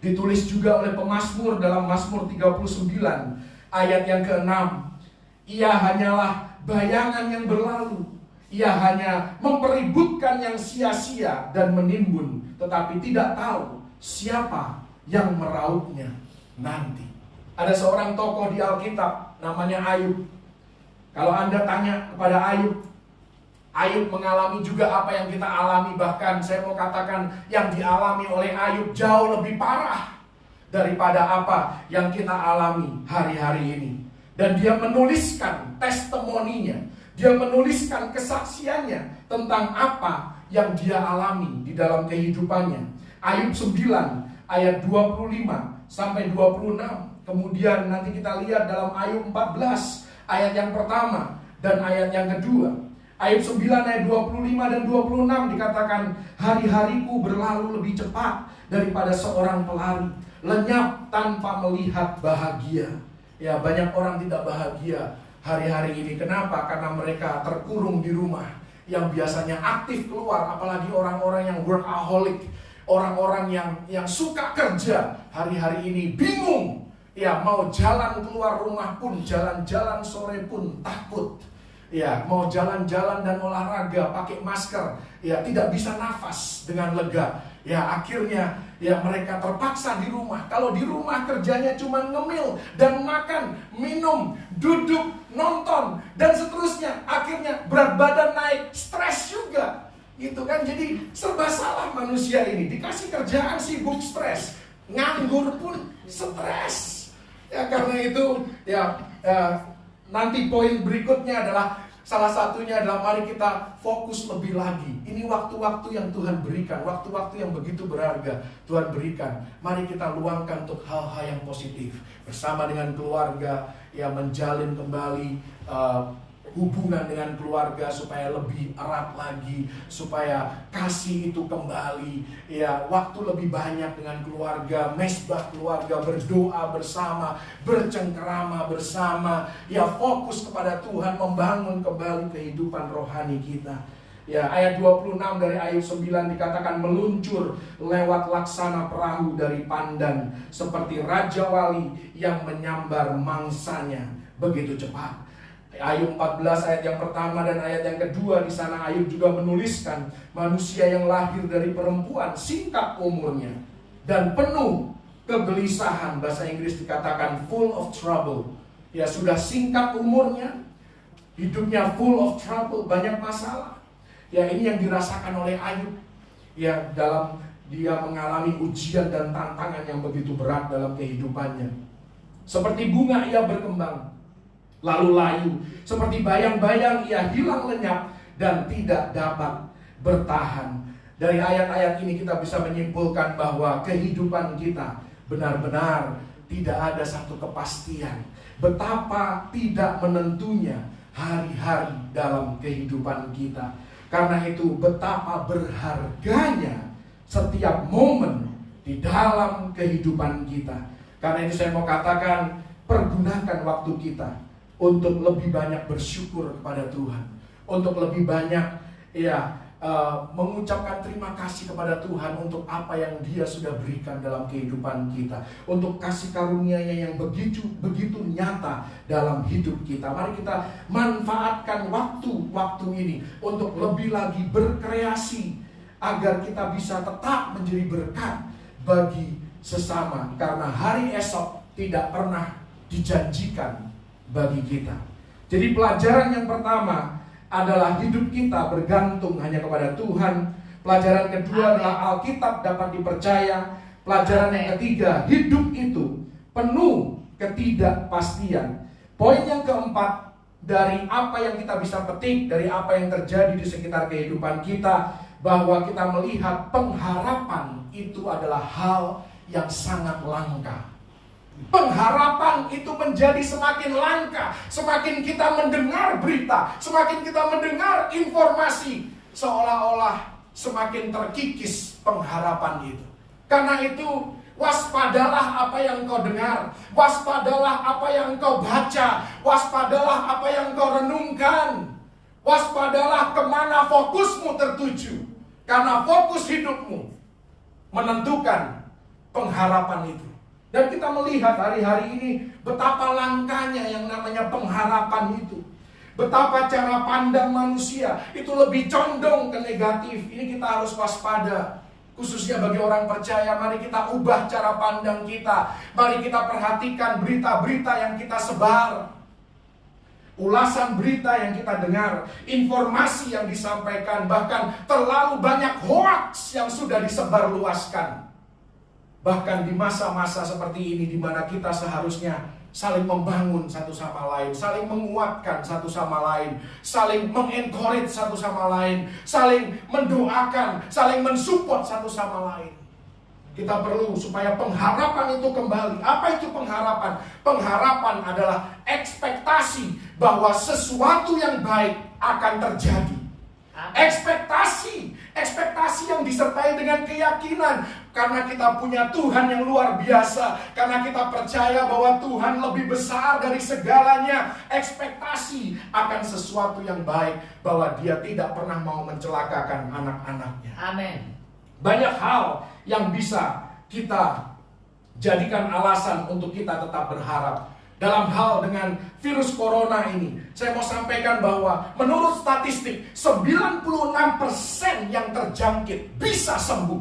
Ditulis juga oleh pemazmur dalam Mazmur 39 ayat yang ke-6. Ia hanyalah bayangan yang berlalu. Ia hanya mempeributkan yang sia-sia dan menimbun, tetapi tidak tahu siapa yang merauhnya nanti. Ada seorang tokoh di Alkitab namanya Ayub. Kalau Anda tanya kepada Ayub, Ayub mengalami juga apa yang kita alami. Bahkan saya mau katakan yang dialami oleh Ayub jauh lebih parah daripada apa yang kita alami hari-hari ini. Dan dia menuliskan testimoninya, dia menuliskan kesaksiannya tentang apa yang dia alami di dalam kehidupannya. Ayub 9 ayat 25 sampai 26. Kemudian nanti kita lihat dalam Ayub 14 ayat yang pertama dan ayat yang kedua. Ayub 9 ayat 25 dan 26 dikatakan, hari-hariku berlalu lebih cepat daripada seorang pelari, lenyap tanpa melihat bahagia. Ya, banyak orang tidak bahagia hari-hari ini. Kenapa? Karena mereka terkurung di rumah. Yang biasanya aktif keluar, apalagi orang-orang yang workaholic, orang-orang yang suka kerja, hari-hari ini bingung. Ya, mau jalan keluar rumah pun, jalan-jalan sore pun takut. Ya, mau jalan-jalan dan olahraga pakai masker, ya tidak bisa nafas dengan lega. Ya, akhirnya ya mereka terpaksa di rumah. Kalau di rumah kerjanya cuma ngemil dan makan, minum, duduk, nonton dan seterusnya. Akhirnya berat badan naik, stres juga. Gitu kan, jadi serba salah manusia ini. Dikasih kerjaan sibuk stres, nganggur pun stres. Ya, karena itu nanti poin berikutnya adalah, salah satunya adalah mari kita fokus lebih lagi. Ini waktu-waktu yang Tuhan berikan, waktu-waktu yang begitu berharga Tuhan berikan. Mari kita luangkan untuk hal-hal yang positif. Bersama dengan keluarga, ya menjalin kembali hubungan dengan keluarga supaya lebih erat lagi, supaya kasih itu kembali, ya waktu lebih banyak dengan keluarga, mesbah keluarga, berdoa bersama, bercengkerama bersama, ya fokus kepada Tuhan, membangun kembali kehidupan rohani kita. Ya, ayat 26 dari ayat 9 dikatakan meluncur lewat laksana perahu dari Pandan seperti Raja Wali yang menyambar mangsanya begitu cepat. Ayub 14 ayat yang pertama dan ayat yang kedua, di sana Ayub juga menuliskan manusia yang lahir dari perempuan singkat umurnya dan penuh kegelisahan. Bahasa Inggris dikatakan full of trouble. Ya, sudah singkat umurnya, hidupnya full of trouble, banyak masalah. Ya, ini yang dirasakan oleh Ayub. Ya, dalam dia mengalami ujian dan tantangan yang begitu berat dalam kehidupannya. Seperti bunga ia berkembang, lalu layu. Seperti bayang-bayang ia hilang lenyap dan tidak dapat bertahan. Dari ayat-ayat ini kita bisa menyimpulkan bahwa kehidupan kita benar-benar tidak ada satu kepastian. Betapa tidak menentunya hari-hari dalam kehidupan kita. Karena itu betapa berharganya setiap momen di dalam kehidupan kita. Karena itu saya mau katakan, pergunakan waktu kita untuk lebih banyak bersyukur kepada Tuhan, untuk lebih banyak mengucapkan terima kasih kepada Tuhan untuk apa yang Dia sudah berikan dalam kehidupan kita, untuk kasih karunia-Nya yang begitu nyata dalam hidup kita. Mari kita manfaatkan waktu ini untuk lebih lagi berkreasi agar kita bisa tetap menjadi berkat bagi sesama, karena hari esok tidak pernah dijanjikan bagi kita. Jadi pelajaran yang pertama adalah hidup kita bergantung hanya kepada Tuhan. Pelajaran kedua adalah Alkitab dapat dipercaya. Pelajaran yang ketiga, hidup itu penuh ketidakpastian. Poin yang keempat, dari apa yang kita bisa petik, dari apa yang terjadi di sekitar kehidupan kita, bahwa kita melihat pengharapan itu adalah hal yang sangat langka. Pengharapan itu menjadi semakin langka semakin kita mendengar berita, semakin kita mendengar informasi, seolah-olah semakin terkikis pengharapan itu. Karena itu, waspadalah apa yang kau dengar, waspadalah apa yang kau baca, waspadalah apa yang kau renungkan, waspadalah kemana fokusmu tertuju. Karena fokus hidupmu menentukan pengharapan itu. Dan kita melihat hari-hari ini betapa langkanya yang namanya pengharapan itu. Betapa cara pandang manusia itu lebih condong ke negatif. Ini kita harus waspada. Khususnya bagi orang percaya, mari kita ubah cara pandang kita. Mari kita perhatikan berita-berita yang kita sebar, ulasan berita yang kita dengar, informasi yang disampaikan, bahkan terlalu banyak hoaks yang sudah disebarluaskan. Bahkan di masa-masa seperti ini, di mana kita seharusnya saling membangun satu sama lain, saling menguatkan satu sama lain, saling mengencourage satu sama lain, saling mendoakan, saling mensupport satu sama lain. Kita perlu supaya pengharapan itu kembali. Apa itu pengharapan? Pengharapan adalah ekspektasi bahwa sesuatu yang baik akan terjadi. Ekspektasi yang disertai dengan keyakinan, karena kita punya Tuhan yang luar biasa, karena kita percaya bahwa Tuhan lebih besar dari segalanya. Ekspektasi akan sesuatu yang baik, bahwa Dia tidak pernah mau mencelakakan anak-anaknya. Amin. Banyak hal yang bisa kita jadikan alasan untuk kita tetap berharap. Dalam hal dengan virus corona ini, saya mau sampaikan bahwa menurut statistik 96% yang terjangkit bisa sembuh.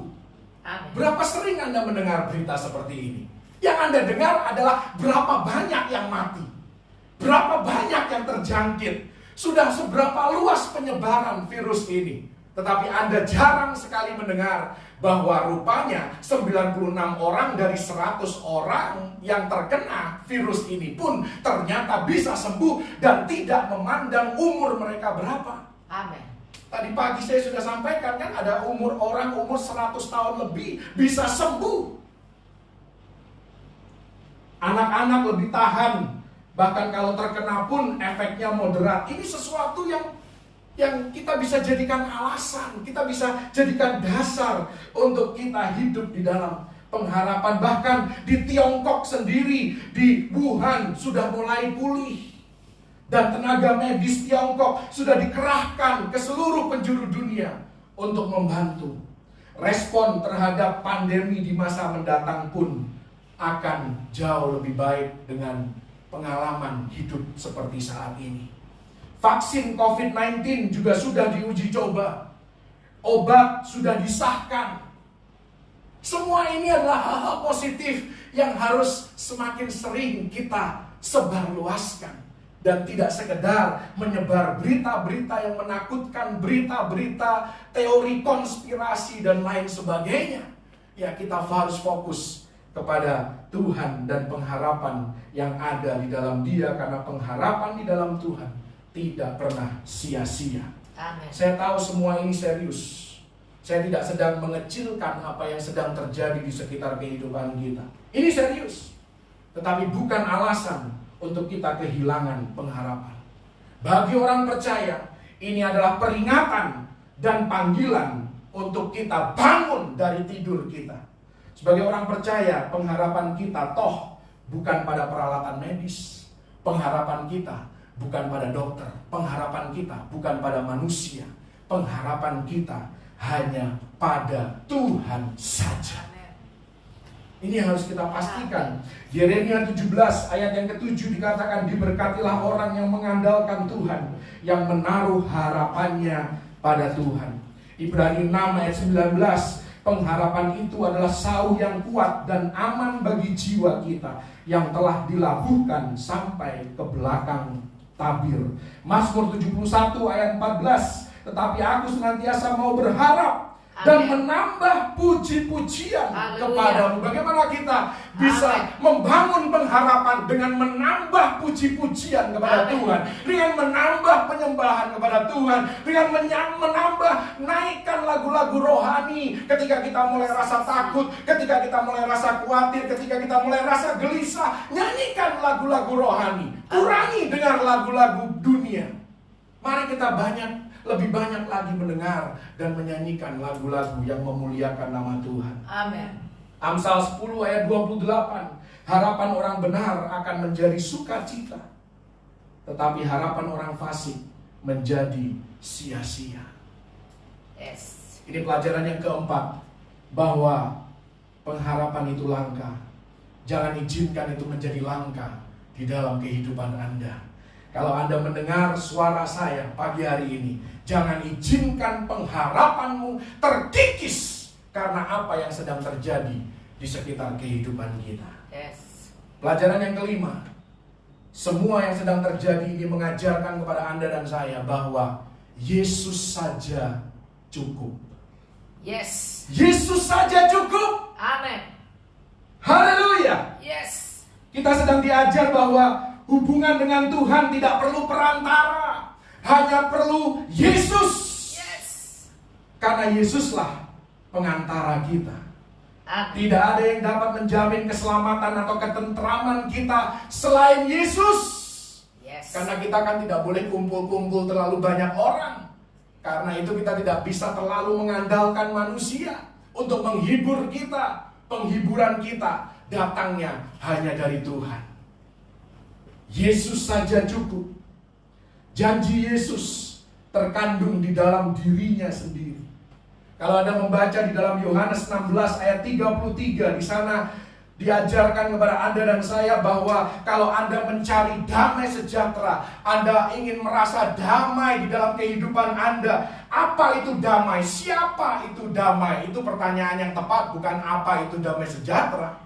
Amin. Berapa sering Anda mendengar berita seperti ini? Yang Anda dengar adalah berapa banyak yang mati, berapa banyak yang terjangkit, sudah seberapa luas penyebaran virus ini. Tetapi Anda jarang sekali mendengar bahwa rupanya 96 orang dari 100 orang yang terkena virus ini pun ternyata bisa sembuh dan tidak memandang umur mereka berapa. Amin. Tadi pagi saya sudah sampaikan kan, ada orang umur 100 tahun lebih bisa sembuh. Anak-anak lebih tahan, bahkan kalau terkena pun efeknya moderat. Ini sesuatu yang kita bisa jadikan alasan, kita bisa jadikan dasar untuk kita hidup di dalam pengharapan. Bahkan di Tiongkok sendiri, di Wuhan sudah mulai pulih. dan tenaga medis Tiongkok sudah dikerahkan ke seluruh penjuru dunia untuk membantu. Respon terhadap pandemi di masa mendatang pun akan jauh lebih baik dengan pengalaman hidup seperti saat ini. Vaksin COVID-19 juga sudah diuji coba. Obat sudah disahkan. Semua ini adalah hal-hal positif yang harus semakin sering kita sebarluaskan. Dan tidak sekedar menyebar berita-berita yang menakutkan, berita-berita teori konspirasi dan lain sebagainya. Ya, kita harus fokus kepada Tuhan dan pengharapan yang ada di dalam Dia, karena pengharapan di dalam Tuhan tidak pernah sia-sia. Amin. Saya tahu semua ini serius. Saya tidak sedang mengecilkan apa yang sedang terjadi di sekitar kehidupan kita. Ini serius. Tetapi bukan alasan untuk kita kehilangan pengharapan. Bagi orang percaya, ini adalah peringatan dan panggilan untuk kita bangun dari tidur kita. Sebagai orang percaya, pengharapan kita toh bukan pada peralatan medis. Pengharapan kita bukan pada dokter. Pengharapan kita bukan pada manusia. Pengharapan kita hanya pada Tuhan saja. Ini yang harus kita pastikan. Yeremia 17 ayat yang ke-7 dikatakan, diberkatilah orang yang mengandalkan Tuhan, yang menaruh harapannya pada Tuhan. Ibrani 6 ayat 19, pengharapan itu adalah sauh yang kuat dan aman bagi jiwa kita, yang telah dilabuhkan sampai ke belakang tabir. Mazmur 71 ayat 14, tetapi aku senantiasa mau berharap dan menambah puji-pujian kepadamu. Bagaimana kita bisa membangun pengharapan dengan menambah puji-pujian kepada Tuhan, dengan menambah penyembahan kepada Tuhan, dengan menambah naikkan lagu-lagu rohani ketika kita mulai rasa takut, ketika kita mulai rasa khawatir, ketika kita mulai rasa gelisah. Nyanyikan lagu-lagu rohani, kurangi dengan lagu-lagu dunia. Mari kita lebih banyak lagi mendengar dan menyanyikan lagu-lagu yang memuliakan nama Tuhan. Amin. Amsal 10 ayat 28, harapan orang benar akan menjadi sukacita, tetapi harapan orang fasik menjadi sia-sia. Yes. Ini pelajaran yang keempat, bahwa pengharapan itu langka. Jangan izinkan itu menjadi langka di dalam kehidupan Anda. Kalau Anda mendengar suara saya pagi hari ini, jangan izinkan pengharapanmu terkikis karena apa yang sedang terjadi di sekitar kehidupan kita. Yes. Pelajaran yang kelima, semua yang sedang terjadi ini mengajarkan kepada Anda dan saya bahwa Yesus saja cukup. Yes. Yesus saja cukup. Amin. Haleluya. Yes. Kita sedang diajar bahwa hubungan dengan Tuhan tidak perlu perantara, hanya perlu Yesus. Yes. Karena Yesuslah pengantara kita. Amin. Tidak ada yang dapat menjamin keselamatan atau ketentraman kita selain Yesus. Yes. Karena kita kan tidak boleh kumpul-kumpul terlalu banyak orang. Karena itu kita tidak bisa terlalu mengandalkan manusia untuk menghibur kita. Penghiburan kita datangnya hanya dari Tuhan. Yesus saja cukup. Janji Yesus terkandung di dalam dirinya sendiri. Kalau Anda membaca di dalam Yohanes 16 ayat 33, di sana diajarkan kepada Anda dan saya bahwa kalau Anda mencari damai sejahtera, Anda ingin merasa damai di dalam kehidupan Anda. Apa itu damai? Siapa itu damai? Itu pertanyaan yang tepat, bukan apa itu damai sejahtera.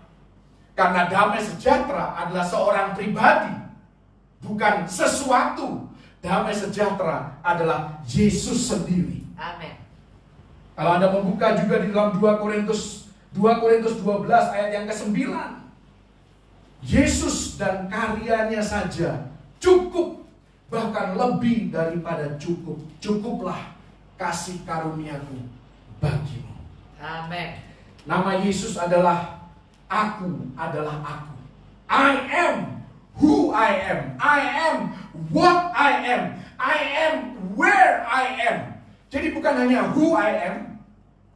Karena damai sejahtera adalah seorang pribadi, bukan sesuatu. Damai sejahtera adalah Yesus sendiri. Amin. Kalau Anda membuka juga di dalam 2 Korintus 12 ayat yang ke-9, Yesus dan karyanya saja cukup, bahkan lebih daripada cukup. Cukuplah kasih karuniaku bagimu. Amin. Nama Yesus adalah aku adalah aku. I am who I am. I am what I am. I am where I am. Jadi bukan hanya who I am,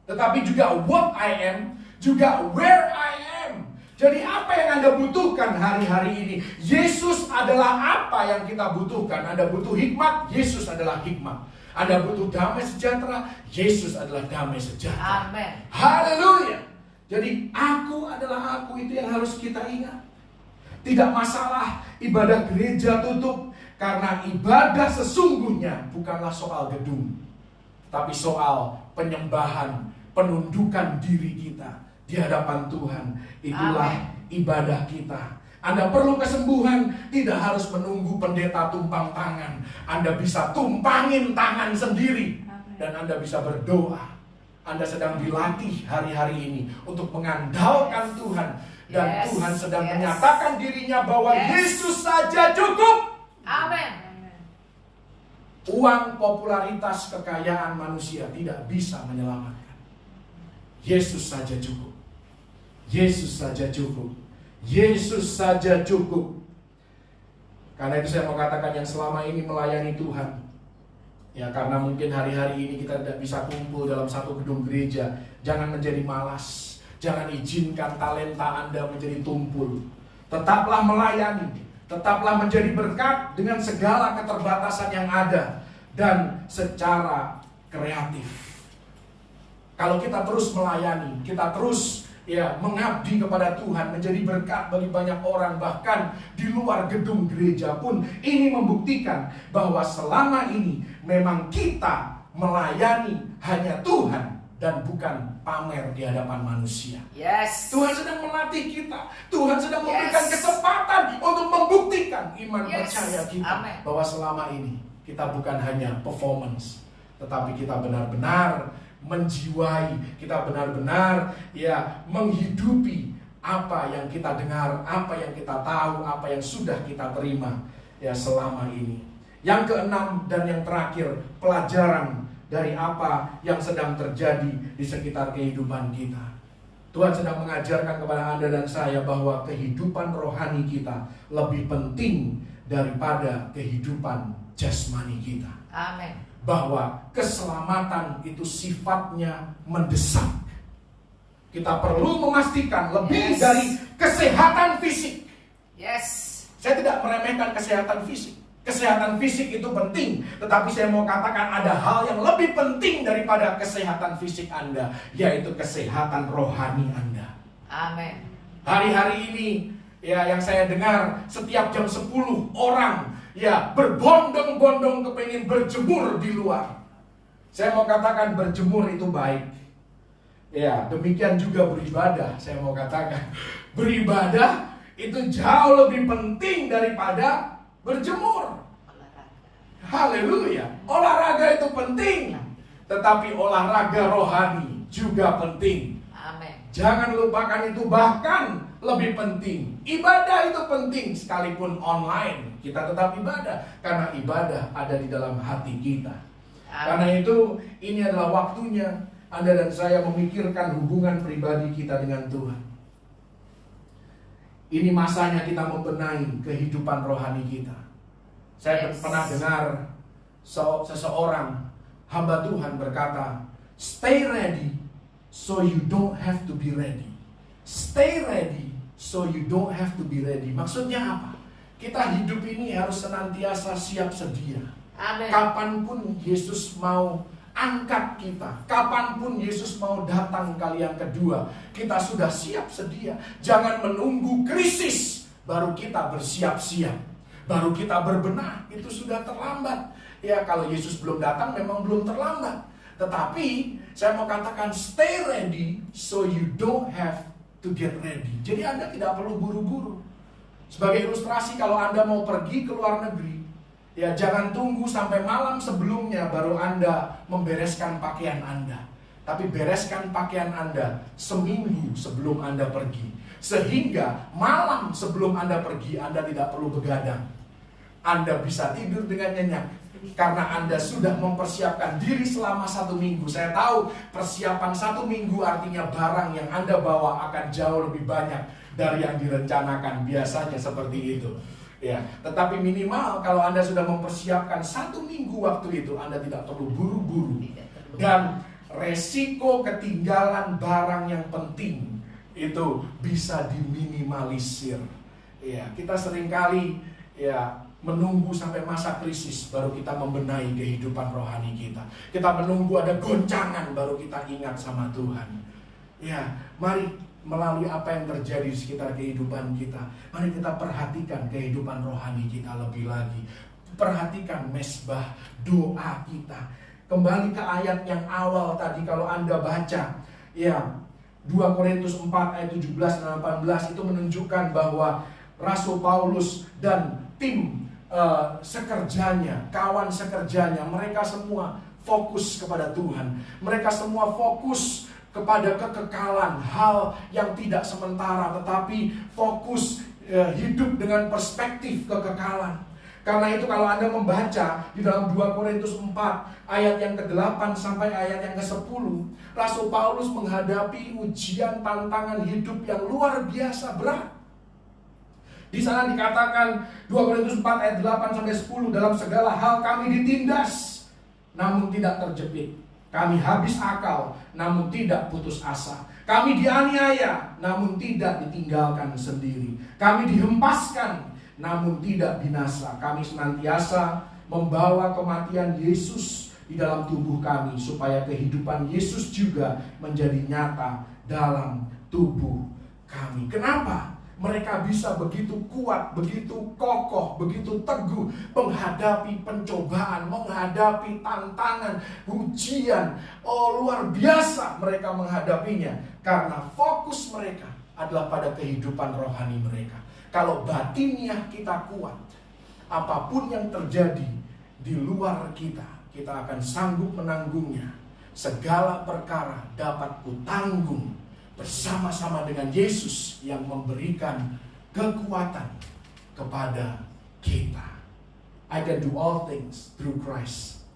tetapi juga what I am, juga where I am. Jadi apa yang Anda butuhkan hari-hari ini? Yesus adalah apa yang kita butuhkan. Anda butuh hikmat, Yesus adalah hikmat. Anda butuh damai sejahtera, Yesus adalah damai sejahtera. Amin. Haleluya. Jadi aku adalah aku, itu yang harus kita ingat. Tidak masalah ibadah gereja tutup, karena ibadah sesungguhnya bukanlah soal gedung, tapi soal penyembahan, penundukan diri kita di hadapan Tuhan. Itulah ibadah kita. Anda perlu kesembuhan, tidak harus menunggu pendeta tumpang tangan. Anda bisa tumpangin tangan sendiri, dan Anda bisa berdoa. Anda sedang dilatih hari-hari ini untuk mengandalkan Tuhan. Dan Tuhan sedang menyatakan dirinya bahwa Yesus saja cukup. Amin. Uang, popularitas, kekayaan manusia tidak bisa menyelamatkan. Yesus saja cukup. Yesus saja cukup. Yesus saja cukup. Karena itu saya mau katakan yang selama ini melayani Tuhan, ya karena mungkin hari-hari ini kita tidak bisa kumpul dalam satu gedung gereja, jangan menjadi malas. Jangan izinkan talenta Anda menjadi tumpul. Tetaplah melayani, tetaplah menjadi berkat dengan segala keterbatasan yang ada, dan secara kreatif. Kalau kita terus melayani, kita terus mengabdi kepada Tuhan, menjadi berkat bagi banyak orang, bahkan di luar gedung gereja pun, ini membuktikan bahwa selama ini memang kita melayani hanya Tuhan dan bukan pamer di hadapan manusia. Yes. Tuhan sedang melatih kita. Tuhan sedang memberikan kesempatan untuk membuktikan iman percaya kita. Amen. Bahwa selama ini kita bukan hanya performance, tetapi kita benar-benar menjiwai, kita benar-benar menghidupi apa yang kita dengar, apa yang kita tahu, apa yang sudah kita terima selama ini. Yang keenam dan yang terakhir, pelajaran dari apa yang sedang terjadi di sekitar kehidupan kita. Tuhan sedang mengajarkan kepada Anda dan saya bahwa kehidupan rohani kita lebih penting daripada kehidupan jasmani kita. Amin. Bahwa keselamatan itu sifatnya mendesak. Kita perlu memastikan lebih dari kesehatan fisik. Yes. Saya tidak meremehkan kesehatan fisik. Kesehatan fisik itu penting, tetapi saya mau katakan ada hal yang lebih penting daripada kesehatan fisik Anda, yaitu kesehatan rohani Anda. Amin. Hari-hari ini yang saya dengar, setiap jam 10 orang berbondong-bondong kepengin berjemur di luar. Saya mau katakan berjemur itu baik. Demikian juga beribadah. Saya mau katakan beribadah itu jauh lebih penting daripada berjemur. Haleluya. Olahraga itu penting, tetapi olahraga rohani juga penting. Amin. Jangan lupakan itu, bahkan lebih penting. Ibadah itu penting, sekalipun online kita tetap ibadah, karena ibadah ada di dalam hati kita. Amin. Karena itu ini adalah waktunya Anda dan saya memikirkan hubungan pribadi kita dengan Tuhan. Ini masanya kita membenahi kehidupan rohani kita. Saya pernah dengar seseorang hamba Tuhan berkata, "Stay ready so you don't have to be ready. Stay ready so you don't have to be ready." Maksudnya apa? Kita hidup ini harus senantiasa siap sedia. Amin. Kapanpun Yesus mau angkat kita, kapanpun Yesus mau datang kali yang kedua, kita sudah siap sedia. Jangan menunggu krisis baru kita bersiap-siap, baru kita berbenah. Itu sudah terlambat. Ya, kalau Yesus belum datang memang belum terlambat. Tetapi saya mau katakan, stay ready so you don't have to get ready. Jadi Anda tidak perlu buru-buru. Sebagai ilustrasi, kalau Anda mau pergi ke luar negeri, ya jangan tunggu sampai malam sebelumnya baru Anda membereskan pakaian Anda. Tapi bereskan pakaian Anda seminggu sebelum Anda pergi. Sehingga malam sebelum Anda pergi, Anda tidak perlu begadang. Anda bisa tidur dengan nyenyak, karena Anda sudah mempersiapkan diri selama 1 minggu. Saya tahu persiapan 1 minggu artinya barang yang Anda bawa akan jauh lebih banyak dari yang direncanakan. Biasanya seperti itu. Ya, tetapi minimal kalau Anda sudah mempersiapkan 1 minggu waktu itu, Anda tidak perlu buru-buru. Dan resiko ketinggalan barang yang penting itu bisa diminimalisir. Ya, kita seringkali ya menunggu sampai masa krisis baru kita membenahi kehidupan rohani kita. Kita menunggu ada goncangan baru kita ingat sama Tuhan. Ya, mari melalui apa yang terjadi di sekitar kehidupan kita, mari kita perhatikan kehidupan rohani kita lebih lagi. Perhatikan mesbah doa kita. Kembali ke ayat yang awal tadi, kalau Anda baca, ya 2 Korintus 4 ayat 17 dan 18 itu menunjukkan bahwa Rasul Paulus dan tim sekerjanya, kawan sekerjanya, mereka semua fokus kepada Tuhan. Mereka semua fokus kepada kekekalan, hal yang tidak sementara, tetapi fokus hidup dengan perspektif kekekalan. Karena itu kalau Anda membaca di dalam 2 Korintus 4 ayat yang ke-8 sampai ayat yang ke-10, Rasul Paulus menghadapi ujian tantangan hidup yang luar biasa berat. Di sana dikatakan 2 Korintus 4 ayat 8 sampai 10, dalam segala hal kami ditindas namun tidak terjepit. Kami habis akal, namun tidak putus asa. Kami dianiaya, namun tidak ditinggalkan sendiri. Kami dihempaskan, namun tidak binasa. Kami senantiasa membawa kematian Yesus di dalam tubuh kami, supaya kehidupan Yesus juga menjadi nyata dalam tubuh kami. Kenapa? Mereka bisa begitu kuat, begitu kokoh, begitu teguh menghadapi pencobaan, menghadapi tantangan, ujian. Oh, luar biasa mereka menghadapinya. Karena fokus mereka adalah pada kehidupan rohani mereka. Kalau batiniah kita kuat, apapun yang terjadi di luar kita, kita akan sanggup menanggungnya. Segala perkara dapat kutanggung bersama-sama dengan Yesus yang memberikan kekuatan kepada kita. I can do all things through Christ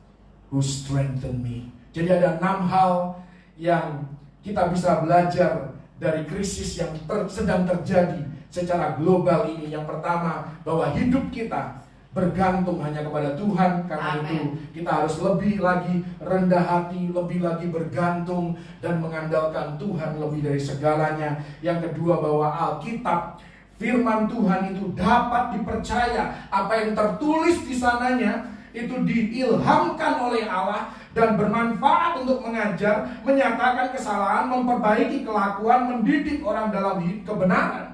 who strengthen me. Jadi ada 6 hal yang kita bisa belajar dari krisis yang sedang terjadi secara global ini. Yang pertama, bahwa hidup kita bergantung hanya kepada Tuhan. Karena Amen. itu kita harus lebih lagi rendah hati, lebih lagi bergantung dan mengandalkan Tuhan lebih dari segalanya. Yang kedua, bahwa Alkitab, firman Tuhan itu dapat dipercaya. Apa yang tertulis di sananya itu diilhamkan oleh Allah dan bermanfaat untuk mengajar, menyatakan kesalahan, memperbaiki kelakuan, mendidik orang dalam kebenaran.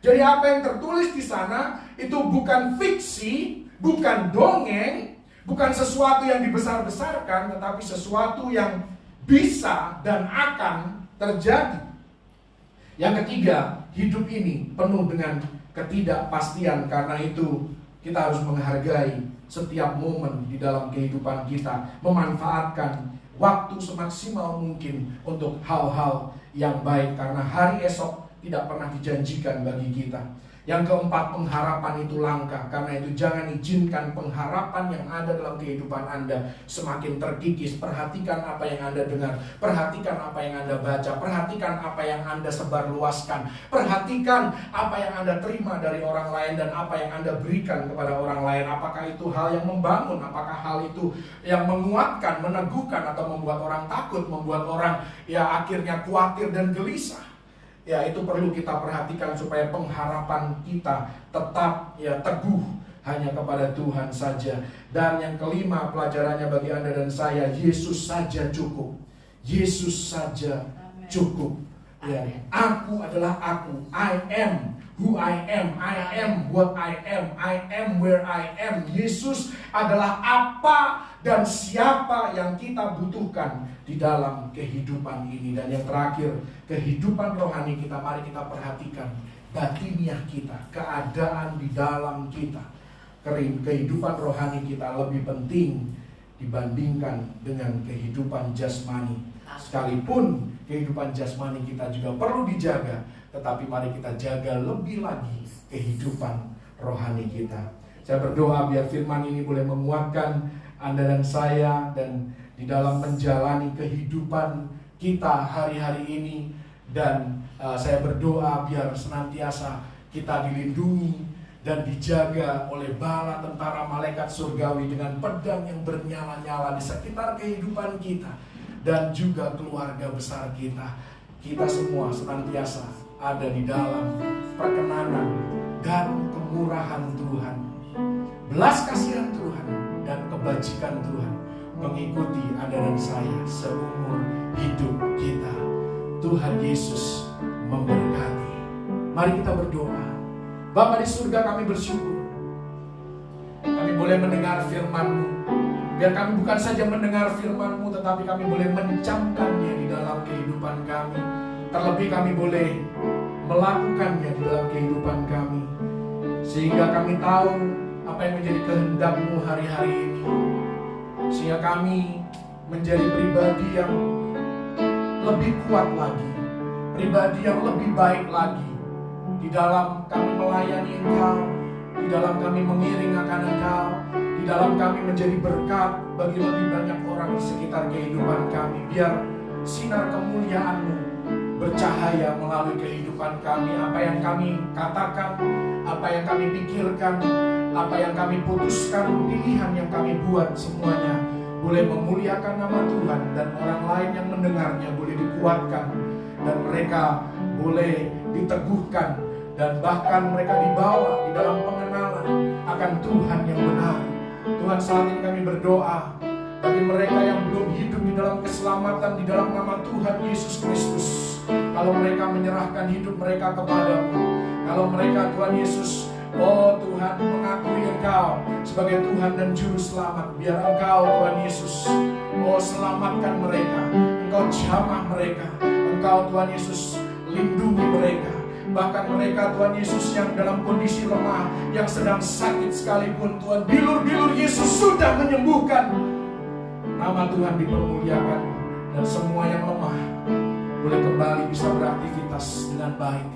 Jadi apa yang tertulis di sana itu bukan fiksi, bukan dongeng, bukan sesuatu yang dibesar-besarkan, tetapi sesuatu yang bisa dan akan terjadi. Yang ketiga, hidup ini penuh dengan ketidakpastian. Karena itu kita harus menghargai setiap momen di dalam kehidupan kita, memanfaatkan waktu semaksimal mungkin untuk hal-hal yang baik, karena hari esok tidak pernah dijanjikan bagi kita. Yang keempat, pengharapan itu langka. Karena itu jangan izinkan pengharapan yang ada dalam kehidupan Anda semakin terkikis. Perhatikan apa yang Anda dengar, perhatikan apa yang Anda baca, perhatikan apa yang Anda sebarluaskan, perhatikan apa yang Anda terima dari orang lain dan apa yang Anda berikan kepada orang lain. Apakah itu hal yang membangun, apakah hal itu yang menguatkan, meneguhkan, atau membuat orang takut, membuat orang ya akhirnya khawatir dan gelisah. Ya, itu perlu kita perhatikan supaya pengharapan kita tetap ya teguh hanya kepada Tuhan saja. Dan yang kelima, pelajarannya bagi Anda dan saya, Yesus saja cukup. Yesus saja cukup. Ya, aku adalah aku. I am who I am. I am what I am. I am where I am. Yesus adalah apa dan siapa yang kita butuhkan di dalam kehidupan ini. Dan yang terakhir, kehidupan rohani kita, mari kita perhatikan batiniah kita, keadaan di dalam kita. Kehidupan rohani kita lebih penting dibandingkan dengan kehidupan jasmani. Sekalipun kehidupan jasmani kita juga perlu dijaga, tetapi mari kita jaga lebih lagi kehidupan rohani kita. Saya berdoa biar firman ini boleh menguatkan Anda dan saya, dan di dalam menjalani kehidupan kita hari-hari ini. Dan saya berdoa biar senantiasa kita dilindungi dan dijaga oleh bala tentara malaikat surgawi dengan pedang yang bernyala-nyala di sekitar kehidupan kita dan juga keluarga besar kita. Kita semua senantiasa ada di dalam perkenanan dan kemurahan Tuhan, belas kasihan Tuhan dan kebajikan Tuhan mengikuti Anda dan saya seumur hidup kita. Tuhan Yesus memberkati. Mari kita berdoa. Bapa di surga, kami bersyukur kami boleh mendengar firman-Mu. Biar kami bukan saja mendengar firman-Mu, tetapi kami boleh mencamkannya di dalam kehidupan kami. Terlebih kami boleh melakukannya di dalam kehidupan kami, sehingga kami tahu apa yang menjadi kehendak-Mu hari-hari ini, sehingga kami menjadi pribadi yang lebih kuat lagi, pribadi yang lebih baik lagi di dalam kami melayani Engkau, di dalam kami mengiring akan Engkau, di dalam kami menjadi berkat bagi lebih banyak orang di sekitar kehidupan kami. Biar sinar kemuliaan-Mu bercahaya melalui kehidupan kami. Apa yang kami katakan, apa yang kami pikirkan, apa yang kami putuskan, pilihan yang kami buat, semuanya boleh memuliakan nama Tuhan, dan orang lain yang mendengarnya boleh dikuatkan, dan mereka boleh diteguhkan, dan bahkan mereka dibawa di dalam pengenalan akan Tuhan yang benar. Tuhan, saat ini kami berdoa bagi mereka yang belum hidup di dalam keselamatan di dalam nama Tuhan Yesus Kristus. Kalau mereka menyerahkan hidup mereka kepadamu, kalau mereka, Tuhan Yesus, oh Tuhan, mengakui Engkau sebagai Tuhan dan Juru Selamat, biar Engkau, Tuhan Yesus, oh selamatkan mereka, Engkau jamah mereka, Engkau, Tuhan Yesus, lindungi mereka. Bahkan mereka, Tuhan Yesus, yang dalam kondisi lemah, yang sedang sakit sekalipun, Tuhan, bilur-bilur Yesus sudah menyembuhkan. Nama Tuhan dipermuliakan, dan semua yang lemah boleh kembali bisa beraktivitas dengan baik,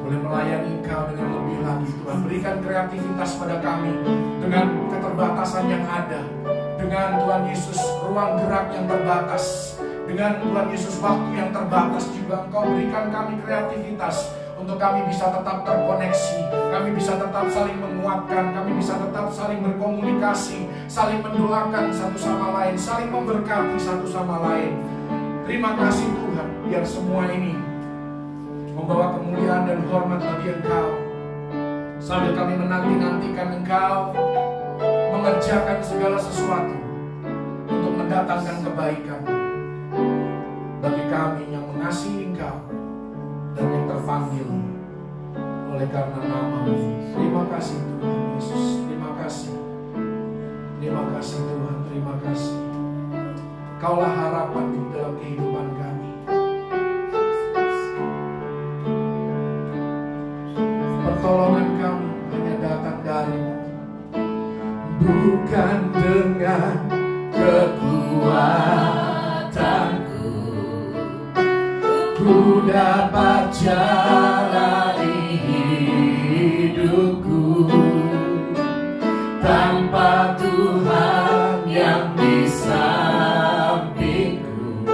boleh melayani Engkau dengan lebih lagi. Tuhan, berikan kreativitas pada kami dengan keterbatasan yang ada, dengan Tuhan Yesus ruang gerak yang terbatas, dengan Tuhan Yesus waktu yang terbatas juga. Engkau berikan kami kreativitas untuk kami bisa tetap terkoneksi, kami bisa tetap saling menguatkan, kami bisa tetap saling berkomunikasi, saling mendoakan satu sama lain, saling memberkati satu sama lain. Terima kasih Tuhan, biar semua ini membawa kemuliaan dan hormat bagi Engkau, sambil kami menanti-nantikan Engkau mengerjakan segala sesuatu untuk mendatangkan kebaikan bagi kami yang mengasihi Engkau dan yang terpanggil oleh karena nama-Mu. Terima kasih Tuhan Yesus, terima kasih. Terima kasih Tuhan, terima kasih. Kaulah harapan di dalam kehidupan kami. Pertolongan kami hanya datang dari-Mu, bukan dengan kekuatanku ku dapat jalani hidupku tanpa Tuhan yang di sampingku.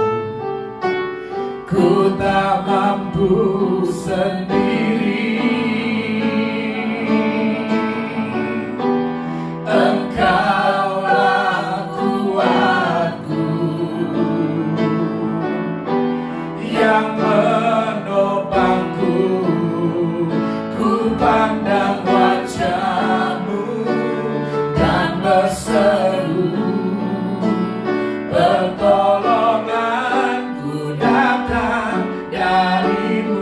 Ku tak mampu sendiri, Engkaulah kuatku yang menopangku. Ku pandang wajah-Mu dan berseru, pertolonganku datang dari-Mu.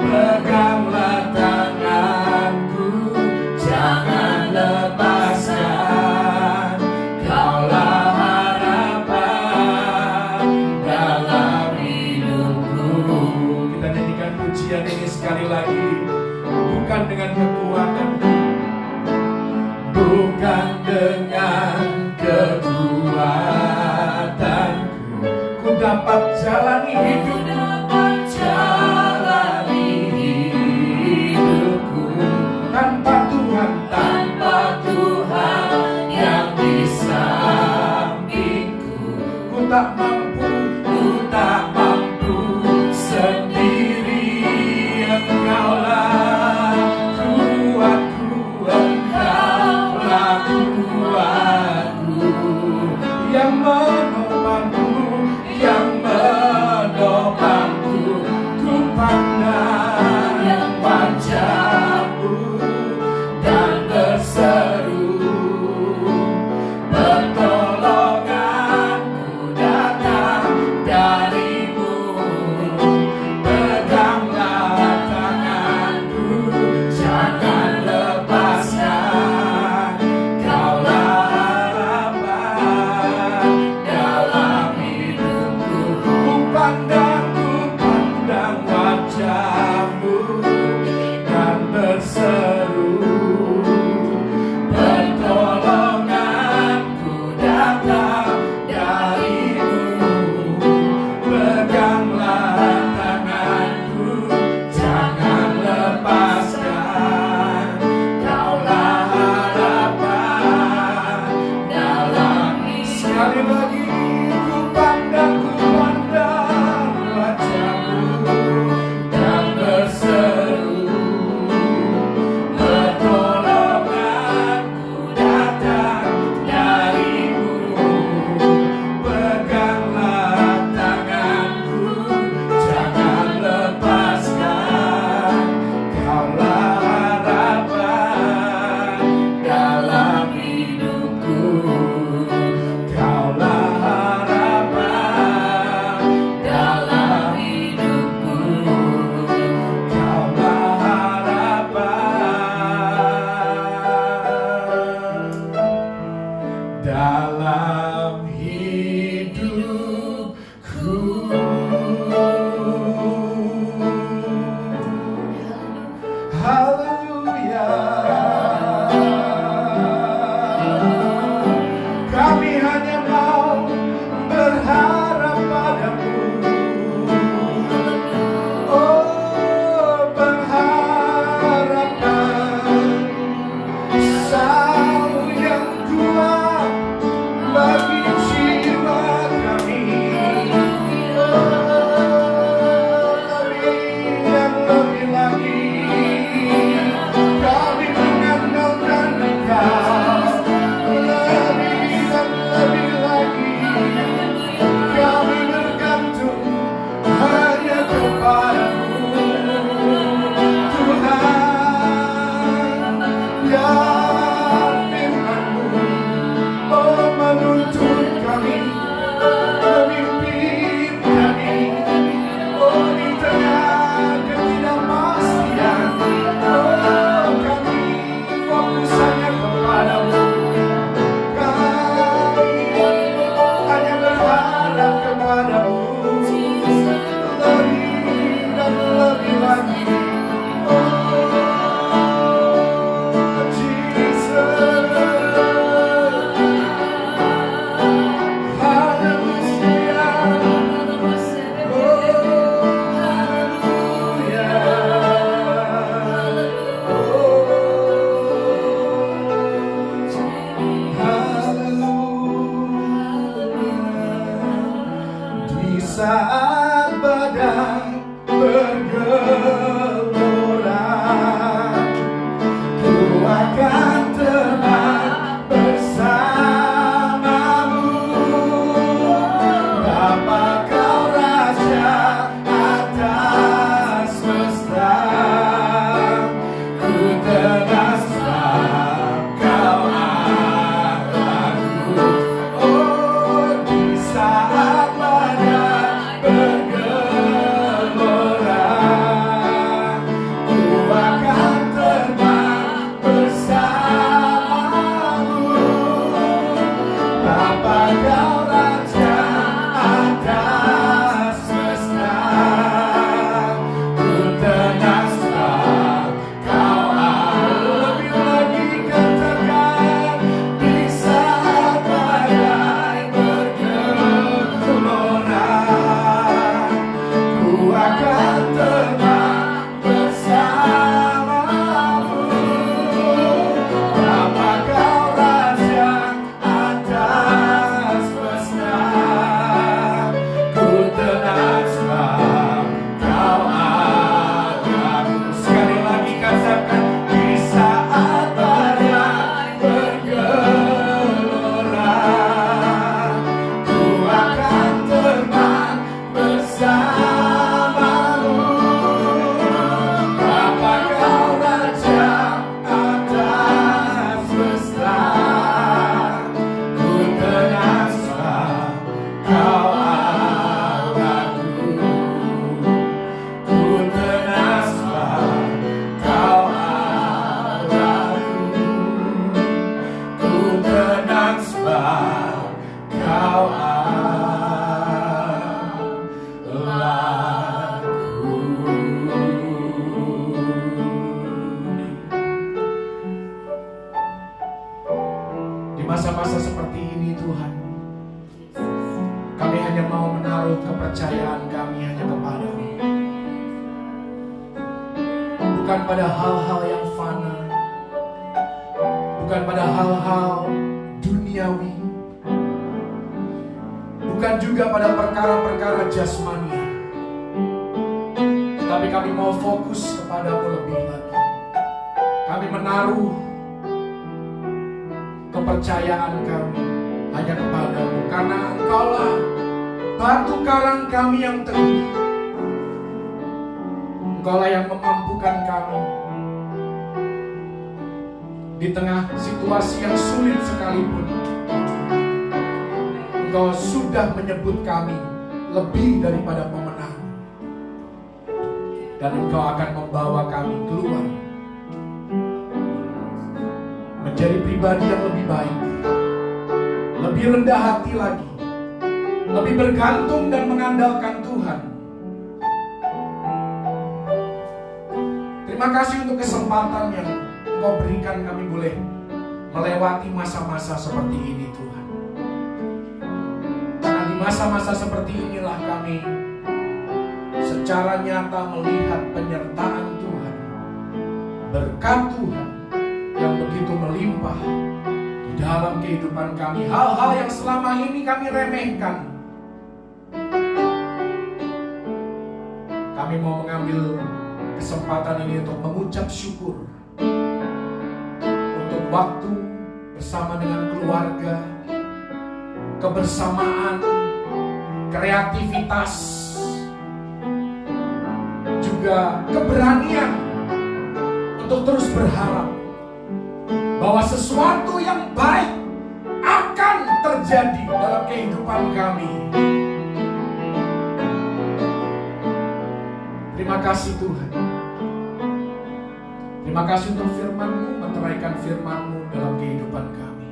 Peganglah tanganku, jangan lepaskan, Kaulah harapan dalam hidupku. Kita nyanyikan pujian ini sekali lagi. Bukan dengan kekuatanku, bukan dengan kekuatanku, ku dapat jalani hidupku tanpa Tuhan, tanpa Tuhan yang di sampingku. Ku tak mampu sendiri, Engkaulah kuatku, Engkaulah kuatku yang menopangku, yang menopangku. Ku pandang Sekali lagi ku pandang wajahmu dan berseru, pertolonganku datang darimu. Peganglah tanganku, jangan lepaskan. Kaulah harapan dalam hidupku. Kaulah harapan dalam hidupku. Kaulah harapan dalam hidupku. Haleluya. Kami hanya mau berharap padamu. Oh, pengharapan Sang yang kuat bagi jiwa kami. Lebih dan lebih lagi kami mengandalkan Engkau. Lebih dan lebih lagi kami bergantung hanya kepadamu, Tuhan. Ya firman-Mu, oh, menuntun kami, memimpin kami, oh, di tengah ketidakpastian. Oh, kami fokus hanya kepadamu. Kami hanya berharap kepadamu. Lebih dan lebih lagi. Oh, Jesus. Hallelujah. Di saat badai bergelora, ku akan tenang bersamamu. Bapa, Kau Raja atas semesta, ku tenang sebab Kau Allahku. Oh, di saat badai bergelora, ku akan tenang bersamamu. Bapa, Kau Raja atas semesta, ku tenang sebab Kau lebih lagi katakan. Di saat badai bergelora, ku akan tenang bersamamu. Bapa, Kau Raja atas semesta, ku tenang sebab Kau Allahku. Sekali lagi katakan. Di saat badai bergelora, ku akan tenang bersamamu. Bapa, Kau Raja atas semesta, ku tenang sebab Kau Allahku. Ku tenang sebab Kau Allahku. Ku tenang sebab Kau Allahku. Di masa-masa seperti ini Tuhan, kami hanya mau menaruh kepercayaan kami hanya kepadamu. Bukan pada hal-hal yang fana, bukan pada hal-hal duniawi, bukan juga pada perkara-perkara jasmania, tapi kami mau fokus kepadamu lebih lagi. Kami menaruh kepercayaan kami hanya kepadamu, karena Engkaulah batu karang kami yang teguh. Engkaulah yang memampukan kami di tengah situasi yang sulit sekalipun. Engkau sudah menyebut kami lebih daripada pemenang, dan Engkau akan membawa kami keluar menjadi pribadi yang lebih baik, lebih rendah hati lagi, lebih bergantung dan mengandalkan Tuhan. Terima kasih untuk kesempatan yang Engkau berikan kami boleh melewati masa-masa seperti ini, Tuhan. Karena di masa-masa seperti inilah kami secara nyata melihat penyertaan Tuhan, berkat Tuhan yang begitu melimpah di dalam kehidupan kami. Hal-hal yang selama ini kami remehkan, kami mau mengambil kesempatan ini untuk mengucap syukur untuk waktu bersama dengan keluarga, kebersamaan, kreativitas, juga keberanian untuk terus berharap bahwa sesuatu yang baik akan terjadi dalam kehidupan kami. Terima kasih Tuhan. Terima kasih untuk firman-Mu, meteraikan firman-Mu dalam kehidupan kami.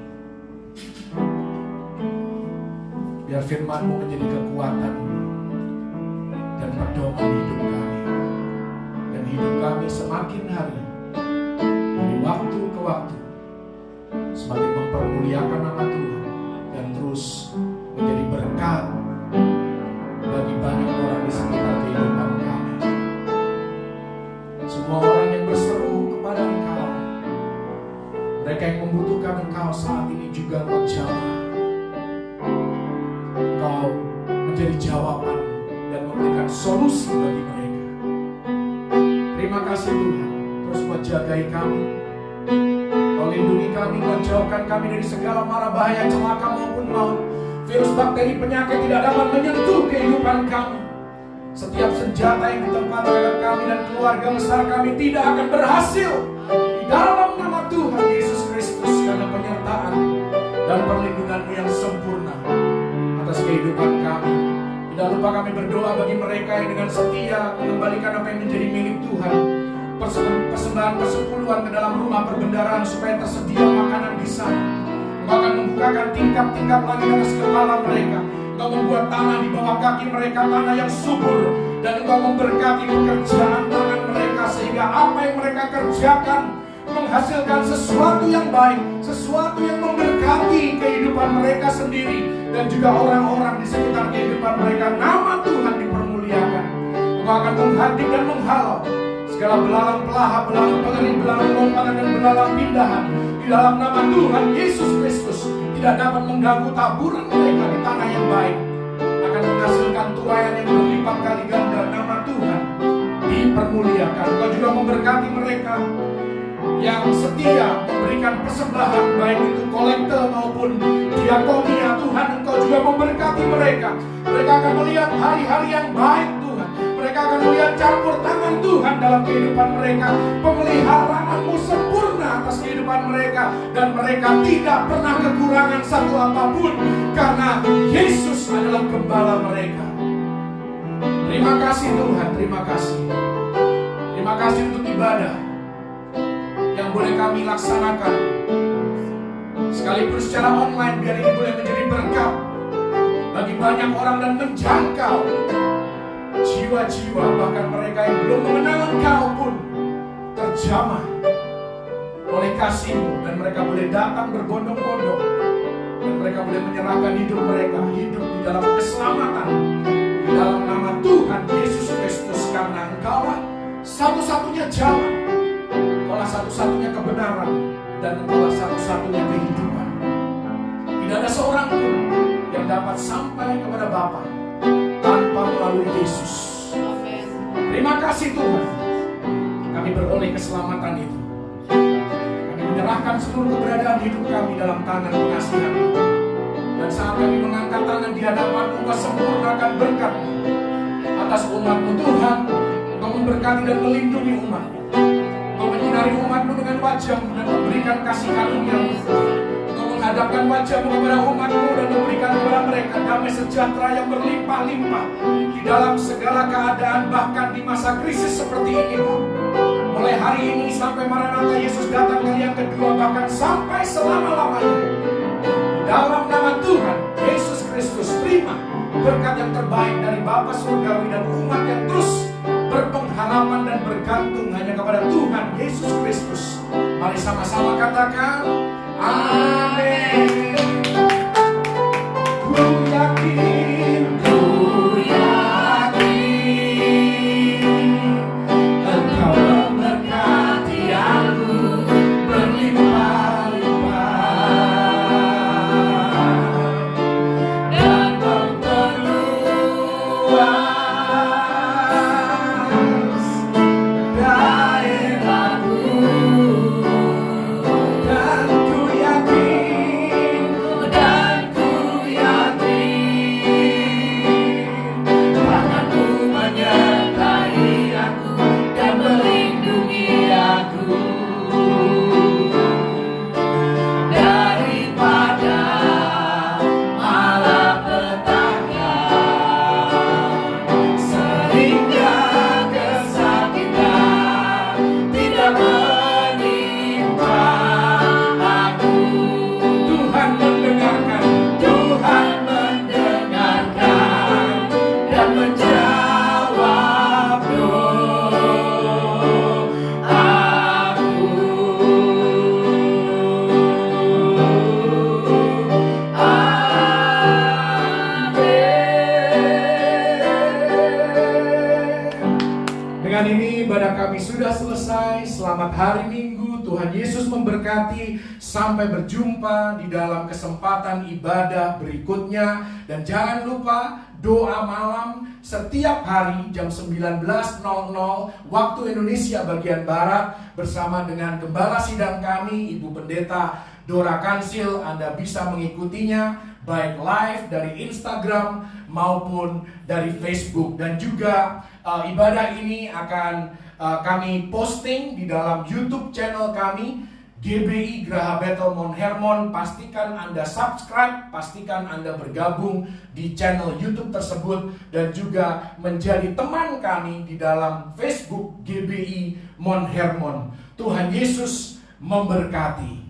Biar firman-Mu menjadi kekuatan dan pedoman hidup kami. Dan hidup kami semakin hari, dari waktu ke waktu, semakin mempermuliakan nama Tuhan dan terus menjadi berkat bagi banyak orang di sekitar kehidupan kami. Semua orang yang berseru kepada Engkau, mereka yang membutuhkan Engkau saat ini juga Engkau jamah. Engkau menjadi jawaban dan memberikan solusi bagi mereka. Terima kasih Tuhan, terus Kau jagai kami, Kau lindungi kami, Kau jauhkan kami dari segala mara bahaya, celaka maupun maut. Virus, bakteri, penyakit tidak dapat menyentuh kehidupan kami. Setiap senjata yang ditempatkan terhadap kami dan keluarga besar kami tidak akan berhasil di dalam nama Tuhan Yesus Kristus, karena penyertaan dan perlindungan-Mu yang sempurna atas kehidupan kami. Tidak lupa kami berdoa bagi mereka yang dengan setia mengembalikan apa yang menjadi milik Tuhan, persembahan persepuluhan ke dalam rumah perbendaharaan supaya tersedia makanan di sana. Engkau akan membukakan tingkap-tingkap langit atas kepala mereka. Engkau membuat tanah di bawah kaki mereka, tanah yang subur, dan Engkau memberkati pekerjaan tangan mereka, sehingga apa yang mereka kerjakan menghasilkan sesuatu yang baik, sesuatu yang memberkati kehidupan mereka sendiri dan juga orang-orang di sekitar kehidupan mereka. Nama Tuhan dipermuliakan. Engkau akan menghadik dan menghalau segala belalang pelahap, belalang pengeling, belalang lompatan dan belalang pindahan di dalam nama Tuhan Yesus Kristus. Tidak dapat mengganggu taburan mereka di tanah yang baik, akan menghasilkan tuaian yang berlipat kali ganda. Nama Tuhan dipermuliakan. Engkau juga memberkati mereka yang setia memberikan persembahan, baik itu kolekte maupun diakonia. Tuhan, Engkau juga memberkati mereka. Mereka akan melihat hari-hari yang baik Tuhan. Mereka akan melihat campur tangan Tuhan dalam kehidupan mereka. Pemeliharaan-Mu sempurna atas kehidupan mereka, dan mereka tidak pernah kekurangan satu apapun, karena Yesus adalah gembala mereka. Terima kasih Tuhan, terima kasih. Terima kasih untuk ibadah yang boleh kami laksanakan, sekalipun secara online, biar ini boleh menjadi berkat bagi banyak orang dan menjangkau jiwa-jiwa, bahkan mereka yang belum mengenal Engkau pun terjamah oleh kasih-Mu, dan mereka boleh datang berbondong-bondong, dan mereka boleh menyerahkan hidup mereka, hidup di dalam keselamatan di dalam nama Tuhan Yesus Kristus, karena Engkaulah satu-satunya jalan, Engkaulah satu-satunya kebenaran, dan Engkaulah satu-satunya kehidupan. Tidak ada seorang pun yang dapat dapat sampai kepada Bapa tanpa melalui Yesus. Terima kasih Tuhan, kami beroleh keselamatan itu. Kami menyerahkan seluruh keberadaan hidup kami dalam tangan pengasihan-Mu. Dan saat kami mengangkat tangan di hadapan-Mu, Engkau sempurnakan berkat atas umat-Mu Tuhan. Engkau memberkati dan melindungi umat-Mu. Engkau menyinari umat-Mu dengan wajah-Mu dan memberikan kasih karunia-Mu. Engkau menghadapkan wajah-Mu kepada umat-Mu dan memberikan kepada mereka damai sejahtera yang berlimpah-limpah di dalam segala keadaan, bahkan di masa krisis seperti ini, Tuhan. Mulai hari ini sampai Maranatha Yesus datang kali yang kedua, bahkan sampai selama-lamanya. Dalam nama Tuhan Yesus Kristus, terima berkat yang terbaik dari Bapa Surgawi dan umat yang terus berpengharapan dan bergantung hanya kepada Tuhan Yesus Kristus. Mari sama-sama katakan amin. Ku yakin, Engkau memberkati aku berlimpah-limpah dan memperluas daerahku. Dan ku yakin tangan-Mu menyertai aku dan melindungi aku daripada malapetaka, sehingga kesakitan tidak menimpa aku. Tuhan mendengarkan dan menjawab doaku. Dengan ini ibadah kami sudah selesai. Selamat hari Minggu. Tuhan Yesus memberkati. Sampai berjumpa di dalam kesempatan ibadah berikutnya. Dan jangan lupa doa malam setiap hari jam 19.00 waktu Indonesia bagian Barat bersama dengan Gembala Sidang kami, Ibu Pendeta Dora Kansil. Anda bisa mengikutinya baik live dari Instagram maupun dari Facebook. Dan juga ibadah ini akan kami posting di dalam YouTube channel kami GBI Graha Bethel Mount Hermon. Pastikan Anda subscribe, pastikan Anda bergabung di channel YouTube tersebut dan juga menjadi teman kami di dalam Facebook GBI Mount Hermon. Tuhan Yesus memberkati.